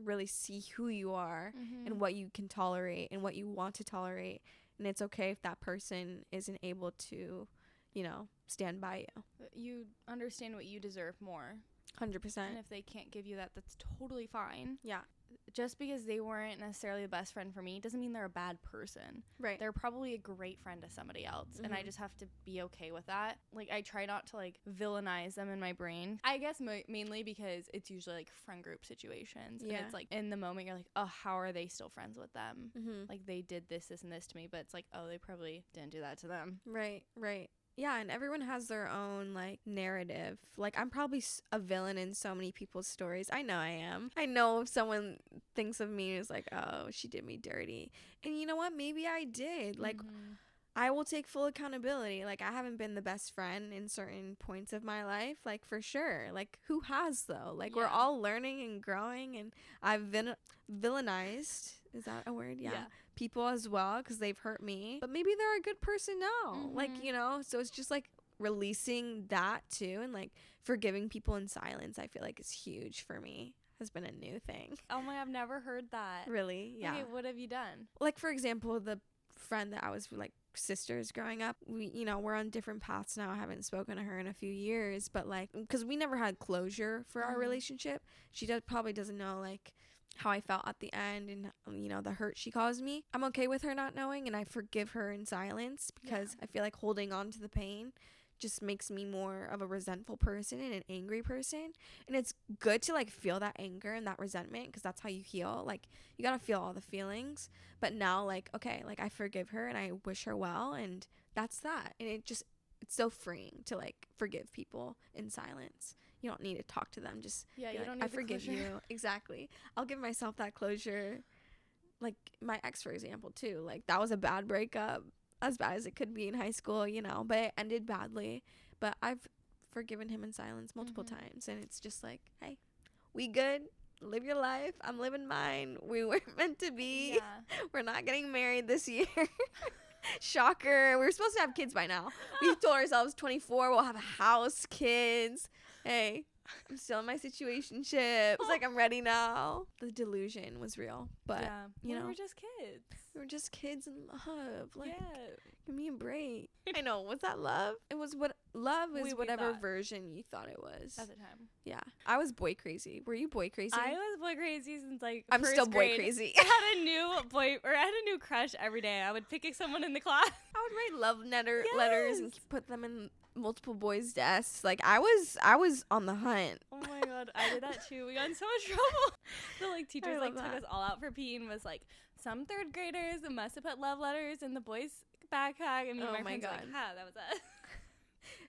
really see who you are and what you can tolerate and what you want to tolerate. And it's okay if that person isn't able to, you know, stand by you. You understand what you deserve more. 100%. And if they can't give you that, that's totally fine. Yeah. Just because they weren't necessarily the best friend for me doesn't mean they're a bad person. Right. They're probably a great friend to somebody else. And I just have to be okay with that. Like, I try not to like villainize them in my brain. I guess mainly because it's usually like friend group situations. Yeah. And it's like in the moment you're like, oh, how are they still friends with them? Like, they did this and this to me. But it's like, oh, they probably didn't do that to them. Right. Yeah, and everyone has their own, like, narrative. Like, I'm probably a villain in so many people's stories. I know I am. I know if someone thinks of me as, like, oh, she did me dirty. And you know what? Maybe I did. Like, I will take full accountability. Like, I haven't been the best friend in certain points of my life, like, for sure. Like, who has, though? Like, we're all learning and growing, and I've been villainized. Is that a word? Yeah. People as well, because they've hurt me. But maybe they're a good person now. Like, you know? So it's just, like, releasing that, too, and, like, forgiving people in silence, I feel like is huge for me. Has been a new thing. Oh, my, I've never heard that. Really? Yeah. Okay, what have you done? Like, for example, the friend that I was, like, sisters growing up, we, you know, we're on different paths now. I haven't spoken to her in a few years, but like, because we never had closure for our relationship, she probably doesn't know like how I felt at the end, and you know, the hurt she caused me. I'm okay with her not knowing, and I forgive her in silence, because I feel like holding on to the pain just makes me more of a resentful person and an angry person. And it's good to like feel that anger and that resentment, because that's how you heal. Like, you gotta feel all the feelings. But now, like, okay, like, I forgive her and I wish her well, and that's that. And it's so freeing to like forgive people in silence. You don't need to talk to them. Just you like, don't need I forgive you. Exactly. I'll give myself that closure. Like my ex, for example, too. Like, that was a bad breakup, as bad as it could be in high school, you know, but it ended badly. But I've forgiven him in silence multiple times, and it's just like, hey, we good. Live your life. I'm living mine. We were meant to be. Yeah. We're not getting married this year. Shocker. We were supposed to have kids by now. We told ourselves 24, we'll have a house, kids. Hey, I'm still in my situationship. It's like, I'm ready now. The delusion was real, but you know, we're just kids. We were just kids in love. Like, give me a break. I know. Was that love? It was what love is. Whatever version you thought it was at the time. Yeah, I was boy crazy. Were you boy crazy? I was boy crazy since like I'm first still boy grade. crazy. I had a new crush every day. I would pick someone in the class. I would write love letters and put them in multiple boys' desks. Like, I was on the hunt. Oh my god, I did that too. We got in so much trouble. The like teachers like took us all out for PE and was like, some third graders must have put love letters in the boys' backpack. And me and my friends were like, that was us.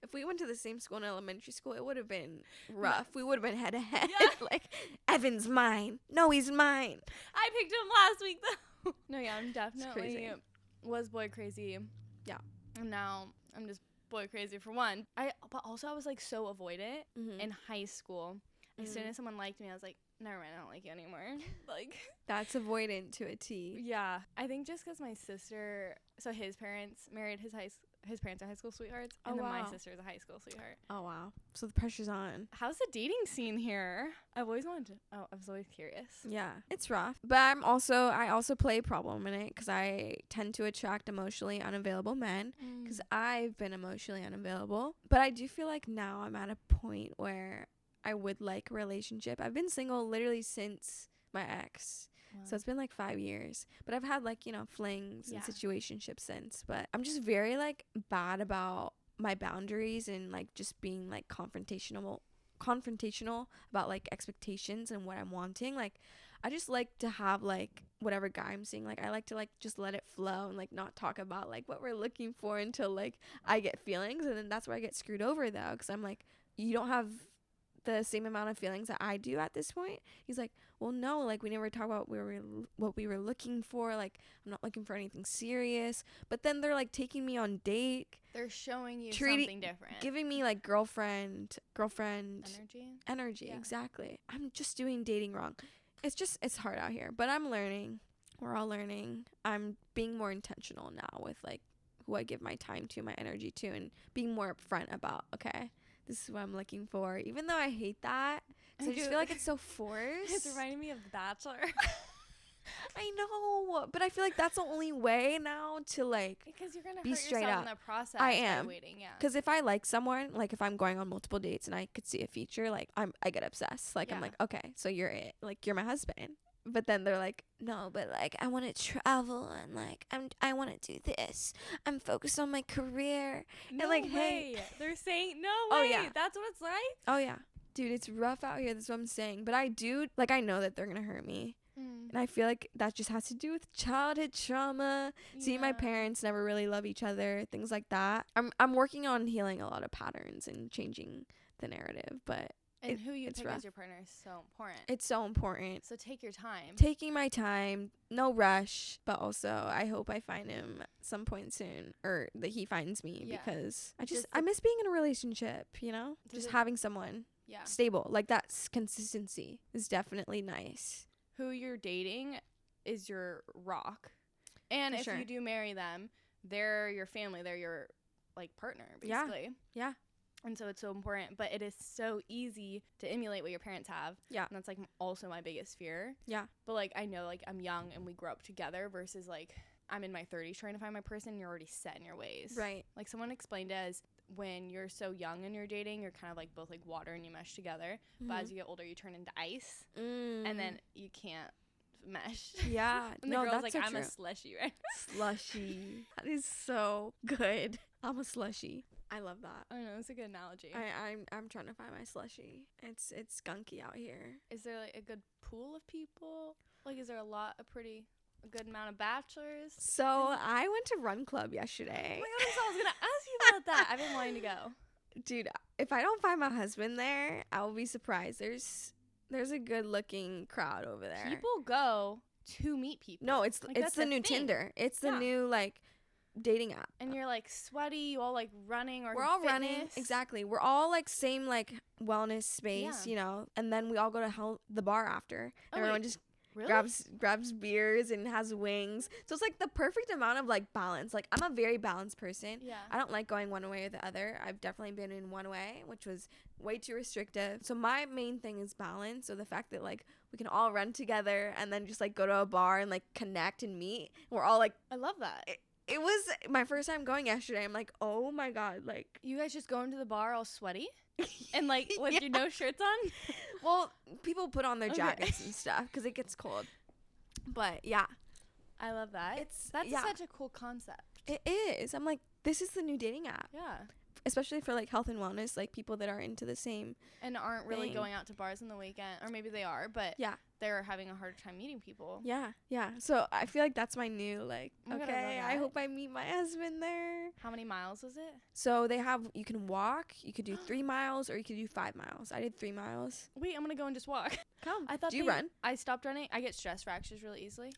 If we went to the same school in elementary school, it would have been rough. We would have been head to head. Like, Evan's mine. No, he's mine. I picked him last week though. No, yeah, I'm definitely was boy crazy. Yeah. And now I'm just boy crazy for one. But also I was like so avoidant in high school. As soon as someone liked me, I was like, never mind, I don't like you anymore. Like, that's avoidant to a T. Yeah. I think just because my sister, so his parents married his parents are high school sweethearts. And then my sister is a high school sweetheart. Oh, wow. So the pressure's on. How's the dating scene here? I was always curious. Yeah, it's rough. But I also play a problem in it, because I tend to attract emotionally unavailable men, because I've been emotionally unavailable. But I do feel like now I'm at a point where I would like a relationship. I've been single literally since my ex. Wow. So it's been like 5 years. But I've had like, you know, flings and situationships since. But I'm just very like bad about my boundaries and like just being like confrontational about like expectations and what I'm wanting. Like, I just like to have like whatever guy I'm seeing. Like, I like to like just let it flow and like not talk about like what we're looking for until like I get feelings. And then that's where I get screwed over though, because I'm like, you don't have the same amount of feelings that I do at this point. He's like, well, no, like, we never talk about what we were looking for. Like, I'm not looking for anything serious. But then they're like taking me on date. They're showing you something different, giving me like girlfriend energy. Yeah. Exactly. I'm just doing dating wrong. It's hard out here, but I'm learning. We're all learning. I'm being more intentional now with like who I give my time to, my energy to, and being more upfront about, okay, this is what I'm looking for, even though I hate that, because I just feel like it's so forced. It's reminding me of The Bachelor. I know, but I feel like that's the only way now to like, because you're gonna be hurt straight yourself up in the process. I am by waiting, yeah. Because if I like someone, like if I'm going on multiple dates and I could see a feature, like I get obsessed. Like, I'm like, okay, so you're it. Like, you're my husband. But then they're like, no, but like I want to travel and like I want to do this. I'm focused on my career. No and like, way. Hey, they're saying no Oh, way. yeah. That's what it's like. Oh yeah, dude, it's rough out here. That's what I'm saying. But I do like, I know that they're gonna hurt me. And I feel like that just has to do with childhood trauma. Seeing my parents never really love each other, things like that. I'm working on healing a lot of patterns and changing the narrative, but and who you pick rough. as your partner is so important. It's so important. So take your time. Taking my time, no rush, but also I hope I find him some point soon, or that he finds me, because I miss being in a relationship, you know? Just having someone stable. Like, that consistency is definitely nice. Who you're dating is your rock. And if you do marry them, they're your family. They're your, like, partner, basically. Yeah. And so it's so important. But it is so easy to emulate what your parents have. Yeah. And that's, like, also my biggest fear. Yeah. But, like, I know, like, I'm young and we grew up together versus, like, I'm in my 30s trying to find my person and you're already set in your ways. Right. Like, someone explained it as when you're so young and you're dating, you're kind of, like, both, like, water and you mesh together. Mm-hmm. But as you get older, you turn into ice. And then you can't mesh. Yeah. And the girl's that's like, so I'm true. A slushy, right? Slushy. That is so good. I'm a slushy. I love that. I know, it's a good analogy. I'm trying to find my slushy. It's skunky out here. Is there, like, a good pool of people? Like, is there a good amount of bachelors? So I went to Run Club yesterday. Oh my god, I was gonna ask you about that. I've been wanting to go. Dude, if I don't find my husband there, I will be surprised. There's a good looking crowd over there. People go to meet people. No, it's the new Tinder. It's the new, like, dating app. And you're, like, sweaty, you all, like, running or we're all running. Exactly. We're all, like, same, like, wellness space, you know, and then we all go to the bar after. Everyone just grabs beers and has wings. So it's, like, the perfect amount of, like, balance. Like, I'm a very balanced person. Yeah. I don't like going one way or the other. I've definitely been in one way, which was way too restrictive. So my main thing is balance. So the fact that, like, we can all run together and then just, like, go to a bar and, like, connect and meet. We're all, like, I love that. It was my first time going yesterday. I'm like, oh my god, like, you guys just go into the bar all sweaty and, like, with your no shirts on? Well, people put on their jackets and stuff because it gets cold. But yeah, I love that. That's such a cool concept. It is. I'm like, this is the new dating app. Yeah. Especially for, like, health and wellness, like, people that are into the same and aren't really going out to bars on the weekend, or maybe they are, but they're having a harder time meeting people. Yeah. So I feel like that's my new, like, okay, I hope I meet my husband there. How many miles was it? So you can walk, you could do 3 miles, or you could do 5 miles. I did 3 miles. Wait, I'm gonna go and just walk. Come. Do you run? I stopped running. I get stress fractures really easily.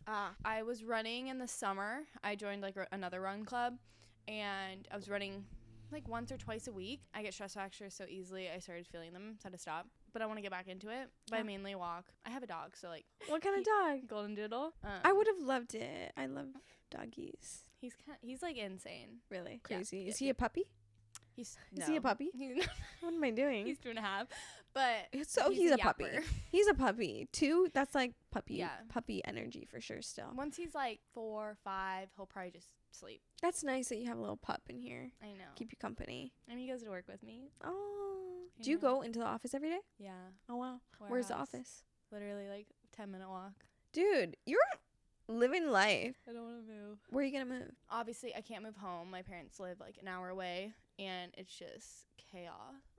I was running in the summer. I joined, like, another run club, and I was running, like, once or twice a week. I get stress fractures so easily, I started feeling them, so I had to stop. But I want to get back into it. But I mainly walk. I have a dog, so, like. What kind of dog? Golden Doodle. I would have loved it. I love doggies. He's like insane. Really? Crazy. Is he a puppy? Is he a puppy? What am I doing? He's 2.5. But so he's a puppy. He's a puppy. 2, that's like puppy energy for sure still. Once he's like 4 or 5, he'll probably just sleep. That's nice that you have a little pup in here. I know. Keep you company. And he goes to work with me. Oh. Do you go into the office every day? Yeah. Oh, wow. Where's the office? Literally, like, 10-minute walk. Dude, you're living life. I don't want to move. Where are you going to move? Obviously, I can't move home. My parents live, like, an hour away, and it's just chaos.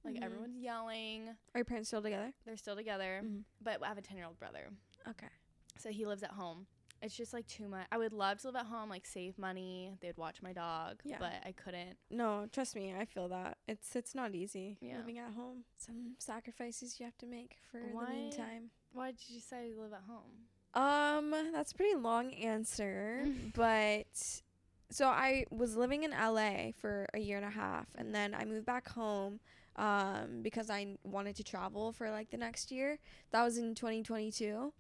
Like, everyone's yelling. Are your parents still together? They're still together, but I have a 10-year-old brother. Okay. So he lives at home. It's just, like, too much. I would love to live at home, like, save money. They'd watch my dog, but I couldn't. No, trust me, I feel that. It's not easy living at home. Some sacrifices you have to make for the meantime. Why did you decide to live at home? That's a pretty long answer, but so I was living in LA for a year and a half, and then I moved back home because I wanted to travel for, like, the next year. That was in 2022.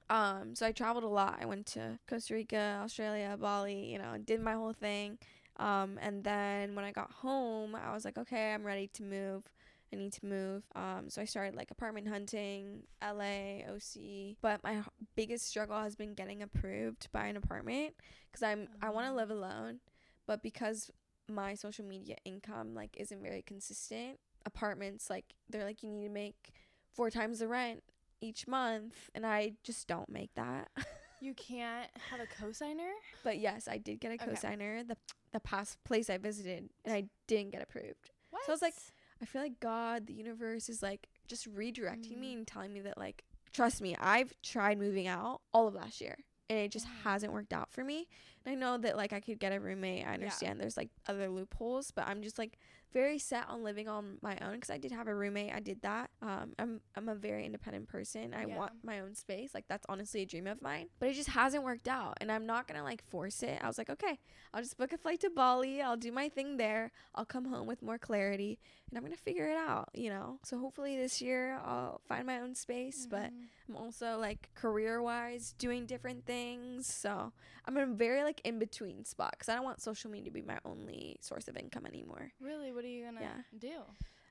So I traveled a lot. I went to Costa Rica, Australia, Bali, you know, did my whole thing. And then when I got home, I was like, okay, I'm ready to move. I need to move. So I started, like, apartment hunting, LA, OC. But my biggest struggle has been getting approved by an apartment because I want to live alone. But because my social media income, like, isn't very consistent, apartments, like, they're like, you need to make 4 times the rent each month, and I just don't make that. You can't have a cosigner? But yes, I did get a cosigner the past place I visited, and I didn't get approved. What? So I was like, I feel like God, the universe, is, like, just redirecting me and telling me that, like, trust me, I've tried moving out all of last year and it just hasn't worked out for me. And I know that like I could get a roommate. I understand there's like other loopholes, but I'm just like very set on living on my own because I did have a roommate. I did that. I'm a very independent person. I want my own space. Like that's honestly a dream of mine, but it just hasn't worked out and I'm not gonna like force it. I was like, okay, I'll just book a flight to Bali. I'll do my thing there. I'll come home with more clarity and I'm gonna figure it out, you know? So hopefully this year I'll find my own space, but I'm also like career wise doing different things. So I'm in a very like in between spot because I don't want social media to be my only source of income anymore. Really? What are you gonna do?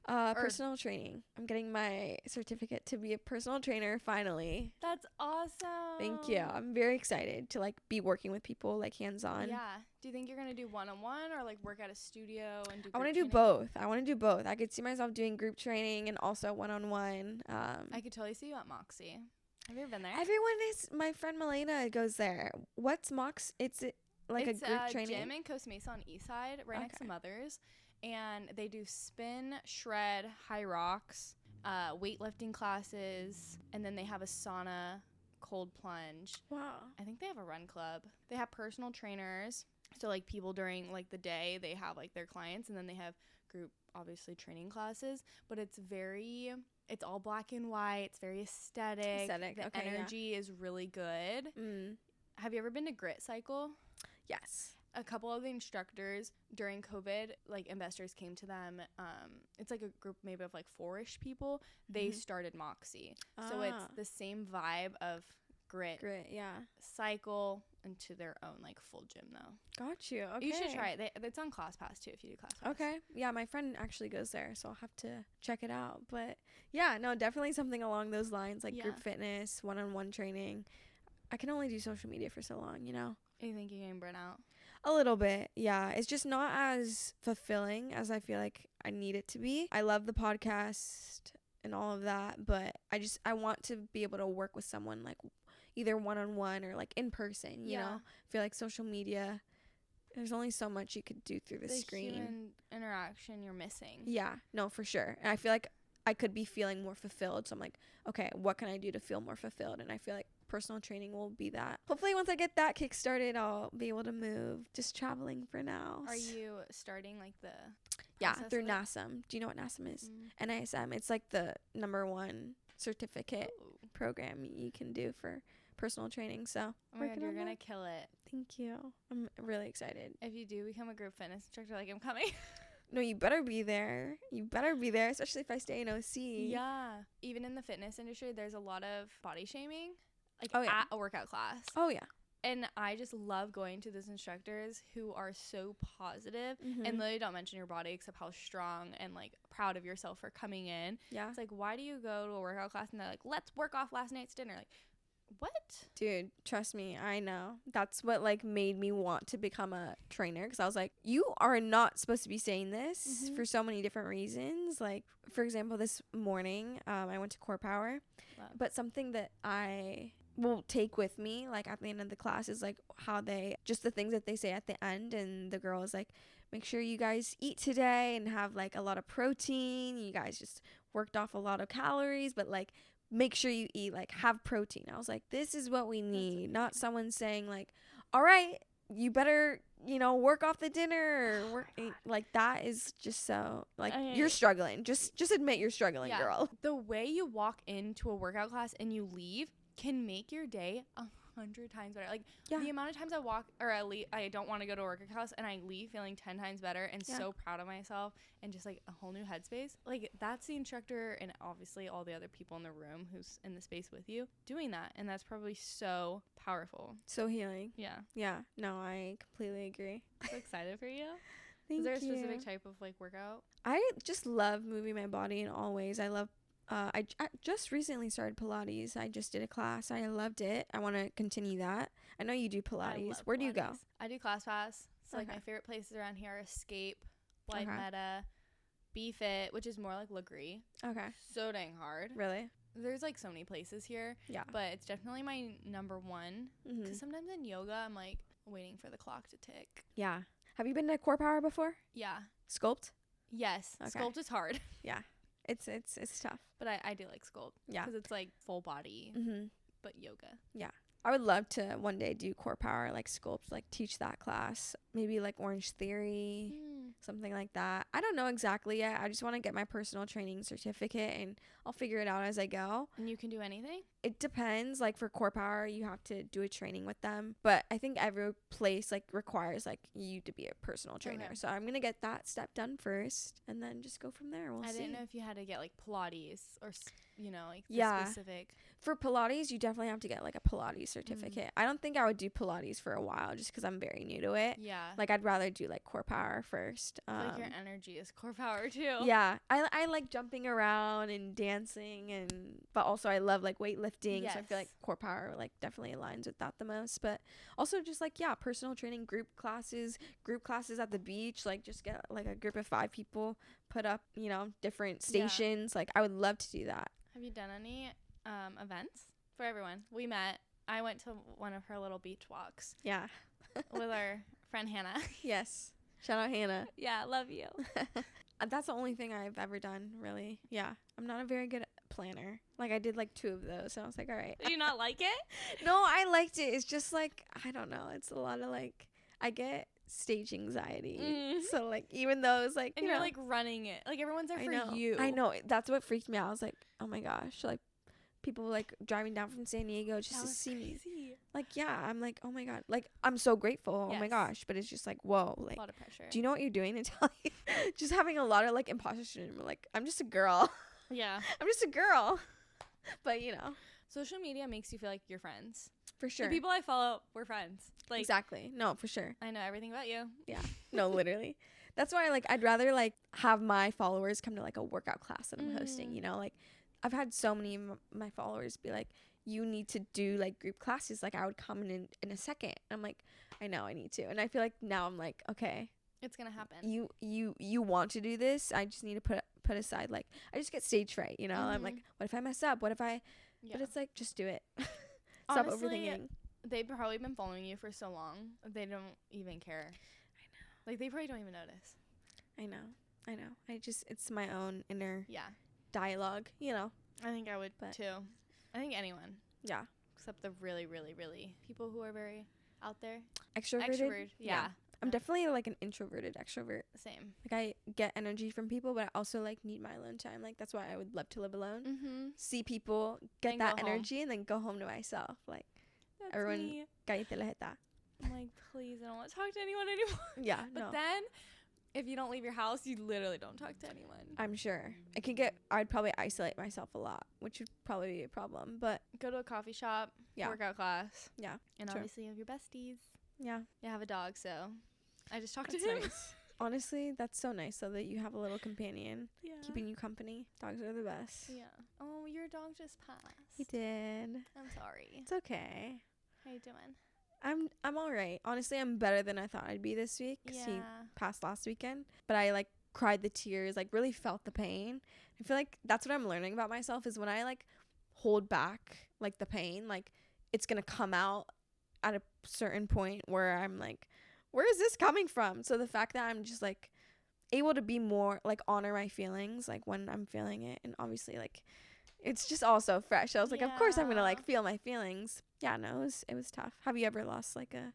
Personal training. I'm getting my certificate to be a personal trainer finally. That's awesome. Thank you. I'm very excited to like be working with people like hands-on. Yeah. Do you think you're gonna do one-on-one or like work at a studio and do? I want to do both. I could see myself doing group training and also one-on-one. I could totally see you at Moxie. Have you ever been there? Everyone is. My friend Melena goes there. What's Mox? It's like a group training. It's a gym in Costa Mesa on East Side, right next to Mother's. And they do spin, shred, high rocks, weightlifting classes, and then they have a sauna, cold plunge. Wow. I think they have a run club. They have personal trainers. So like people during like the day, they have like their clients, and then they have group obviously training classes. But it's all black and white. It's very aesthetic. The energy is really good. Have you ever been to Grit Cycle? Yes. A couple of the instructors during COVID, like investors came to them. It's like a group maybe of like 4-ish people. They started Moxie. So it's the same vibe of Grit, Cycle into their own like full gym though. Got you. Okay. You should try it. It's on ClassPass too if you do ClassPass. Okay. Yeah, my friend actually goes there, so I'll have to check it out. But yeah, no, definitely something along those lines, like group fitness, one-on-one training. I can only do social media for so long, you know? You think you're getting burnt out? A little bit, yeah. It's just not as fulfilling as I feel like I need it to be. I love the podcast and all of that, but I want to be able to work with someone like either one-on-one or like in person, you know? I feel like social media, there's only so much you could do through the screen. Human interaction you're missing. Yeah, no, for sure. And I feel like I could be feeling more fulfilled. So I'm like, okay, what can I do to feel more fulfilled? And I feel like personal training will be that. Hopefully once I get that kick started, I'll be able to move. Just traveling for now. Are you starting like the through NASM. Do you know what NASM is? NISM. It's like the #1 certificate program you can do for personal training. So oh my God, you're gonna kill it. Thank you. I'm really excited. If you do become a group fitness instructor, like I'm coming. No, you better be there. Especially if I stay in OC. Yeah. Even in the fitness industry, there's a lot of body shaming. Like at a workout class. Oh, yeah. And I just love going to those instructors who are so positive and literally don't mention your body except how strong and like proud of yourself for coming in. Yeah. It's like, why do you go to a workout class and they're like, let's work off last night's dinner? Like, what? Dude, trust me, I know. That's what like made me want to become a trainer because I was like, you are not supposed to be saying this for so many different reasons. Like, for example, this morning, I went to Core Power, but something that I will take with me like at the end of the class is like how they just the things that they say at the end, and the girl is like, make sure you guys eat today and have like a lot of protein. You guys just worked off a lot of calories, but like make sure you eat, like have protein. I was like, this is what we need, not someone saying like, all right, you better, you know, work off the dinner or like that is just so like you're struggling. Just admit you're struggling, girl. The way you walk into a workout class and you leave can make your day 100 times better. Like the amount of times I walk or I don't want to go to a workout class and I leave feeling 10 times better and so proud of myself and just like a whole new headspace. Like that's the instructor and obviously all the other people in the room who's in the space with you doing that, and that's probably so powerful, so healing. Yeah. No, I completely agree. So excited for you. Thank Is there a you. specific type of like workout? I just love moving my body in all ways. I love I just recently started Pilates. I just did a class. I loved it. I want to continue that. I know you do Pilates. Where do you go? I do ClassPass. So like my favorite places around here are Escape, Light Meta, BeFit, which is more like Legree. Okay. So dang hard. Really? There's like so many places here. Yeah. But it's definitely my #1. Because sometimes in yoga, I'm like waiting for the clock to tick. Yeah. Have you been to Core Power before? Yeah. Sculpt? Yes. Okay. Sculpt is hard. Yeah. It's tough. But I do like sculpt. Yeah. Because it's like full body, Mm-hmm. but yoga. Yeah. I would love to one day do core power, like sculpt, like teach that class. Maybe like Orange Theory, something like that. I don't know exactly yet. I just want to get my personal training certificate and I'll figure it out as I go. And you can do anything? It depends. Like for core power, you have to do a training with them. But I think every place like requires like you to be a personal trainer. Okay. So I'm going to get that step done first and then just go from there. We'll see. I didn't know if you had to get like Pilates or, like Yeah. specific. For Pilates, you definitely have to get like a Pilates certificate. I don't think I would do Pilates for a while just because I'm very new to it. Yeah. Like I'd rather do like core power first. I feel like your energy is core power too. Yeah, I like jumping around and dancing, but also I love like weightlifting. Yes. So I feel like core power like definitely aligns with that the most. But also just like personal training, group classes at the beach. Like just get like a group of 5 people, put up different stations. Like I would love to do that. Have you done any events for everyone? We met. I went to one of her little beach walks. Yeah. With our friend Hannah. Yes. Shout out Hannah. Yeah, love you. That's the only thing I've ever done, really. Yeah. I'm not a very good planner. Like I did like 2 of those. So I was like, all right. Do you not like it? No, I liked it. It's just like, I don't know. It's a lot of like, I get stage anxiety. So like, even though it's like, and you're like running it. Like everyone's there for you. I know. That's what freaked me out. I was like, oh my gosh. Like people like driving down from San Diego just to see me. Like, yeah, I'm like, oh my God. Like, I'm so grateful. Yes. Oh my gosh. But it's just like, whoa. Like, a lot of pressure. do you know what you're doing, Natalia? Just having a lot of like imposter syndrome. Like, I'm just a girl. Yeah. I'm just a girl. But, social media makes you feel like you're friends. For sure. The people I follow, we're friends. Like, exactly. No, for sure. I know everything about you. Yeah. No, literally. That's why like I'd rather like have my followers come to like a workout class that I'm hosting, like I've had so many of my followers be like, you need to do like group classes. Like I would come in a second. I'm like, I know I need to. And I feel like now I'm like, okay, it's going to happen. You want to do this. I just need to put aside, like, I just get stage fright, I'm like, what if I mess up? What if I, but it's like, just do it. Stop overthinking. They've probably been following you for so long. They don't even care. I know. Like they probably don't even notice. I know. It's my own inner yeah dialogue, I think I would too. I think anyone. Yeah. Except the really, really, really people who are very out there. Extrovert. Yeah. I'm definitely like an introverted extrovert. Same. Like I get energy from people, but I also like need my alone time. Like that's why I would love to live alone. See people, get and that energy, and then go home to myself. Like that's everyone, me. cállate la jeta. I'm like, please, I don't want to talk to anyone anymore. Yeah. But then, if you don't leave your house, you literally don't talk to anyone. I'm sure. I'd probably isolate myself a lot, which would probably be a problem. But go to a coffee shop, workout class. Yeah. And obviously you have your besties. Yeah. You have a dog, so I just talked to him. Nice. Honestly, that's so nice, so that you have a little companion keeping you company. Dogs are the best. Yeah. Oh, your dog just passed. He did. I'm sorry. It's okay. How you doing? I'm all right. Honestly, I'm better than I thought I'd be this week. Yeah. He passed last weekend, but I like cried the tears, like really felt the pain. I feel like that's what I'm learning about myself is when I like hold back like the pain, like it's gonna come out at a certain point where I'm like, where is this coming from? So the fact that I'm just like able to be more like honor my feelings like when I'm feeling it, and obviously like it's just all so fresh. I was like, of course I'm gonna like feel my feelings. Yeah, no, it was tough. Have you ever lost like a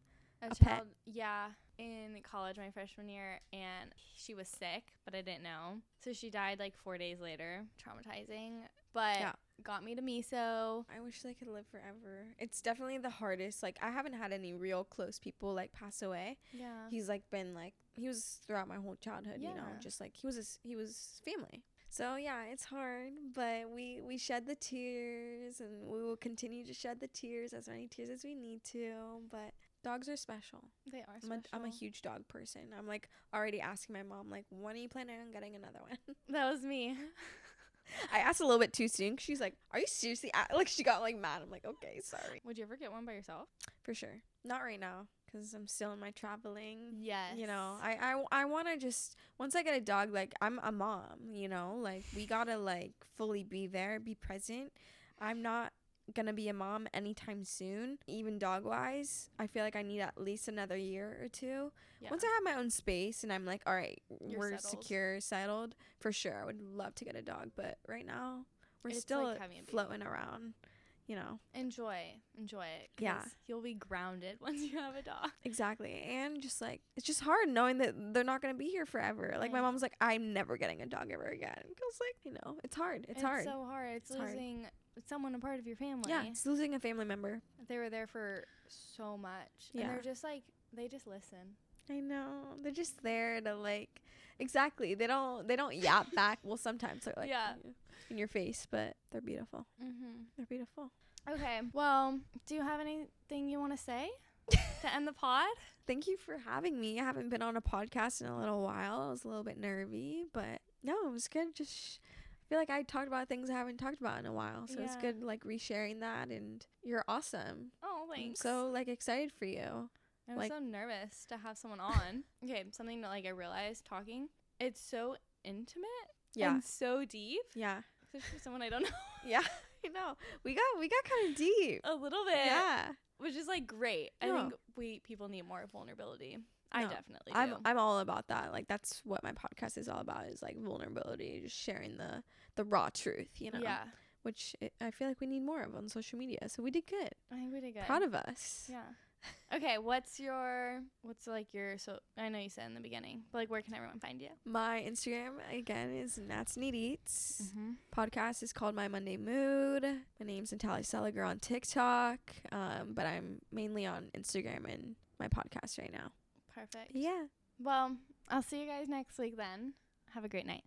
child? Pet? Yeah, in college my freshman year, and she was sick, but I didn't know. So she died like 4 days later. Traumatizing, but got me to miso. I wish they could live forever. It's definitely the hardest. Like I haven't had any real close people like pass away. Yeah. He's like been like he was throughout my whole childhood, just like he was family. So yeah, it's hard, but we shed the tears, and we will continue to shed the tears, as many tears as we need to. But dogs are special. They are special. I'm a huge dog person. I'm like already asking my mom like, when are you planning on getting another one? That was me. I asked a little bit too soon. 'Cause she's like, are you seriously? Like she got like mad. I'm like, okay, sorry. Would you ever get one by yourself? For sure. Not right now, because I'm still in my traveling. Yes. I want to just, once I get a dog, like I'm a mom, like we gotta like fully be there, be present. I'm not gonna be a mom anytime soon, even dog wise. I feel like I need at least another year or two. Yeah. Once I have my own space and I'm like, all right, we're settled. secure, settled, for sure. I would love to get a dog, but right now we're It's still like having a baby. floating around, you know. Enjoy it. 'Cause Yeah. you'll be grounded once you have a dog. Exactly. And just like, it's just hard knowing that they're not going to be here forever. Like, my mom's like, I'm never getting a dog ever again. Because, like, you know, it's hard. It's hard. It's so hard. It's losing someone, a part of your family. Yeah, it's losing a family member. They were there for so much. Yeah. And they're just like, they just listen. I know. They're just there to, like, exactly. They don't yap back. Well, sometimes they're like in your face, but they're beautiful. They're beautiful. Okay. Well, do you have anything you want to say to end the pod? Thank you for having me. I haven't been on a podcast in a little while. I was a little bit nervy, but no, it was good. Just I feel like I talked about things I haven't talked about in a while. So it's good, like, resharing that. And you're awesome. Oh, thanks. I'm so, like, excited for you. I'm so nervous to have someone on. Okay, something that, like, I realized talking, it's so intimate and so deep. Yeah. Especially for someone I don't know. Yeah, I know. We got kind of deep. A little bit. Yeah. Which is, like, great. I think people need more vulnerability. I definitely do. I'm all about that. Like, that's what my podcast is all about, is, like, vulnerability, just sharing the raw truth, you know? Yeah. Which I feel like we need more of on social media. So we did good. I think we did good. Proud of us. Yeah. Okay, what's your so I know you said in the beginning, but, like, where can everyone find you? My Instagram again is Nats Need Eats. Podcast is called My Monday Mood. My name's Natalia Seliger on TikTok, but I'm mainly on Instagram and my podcast right now. Perfect. Yeah. Well, I'll see you guys next week then. Have a great night.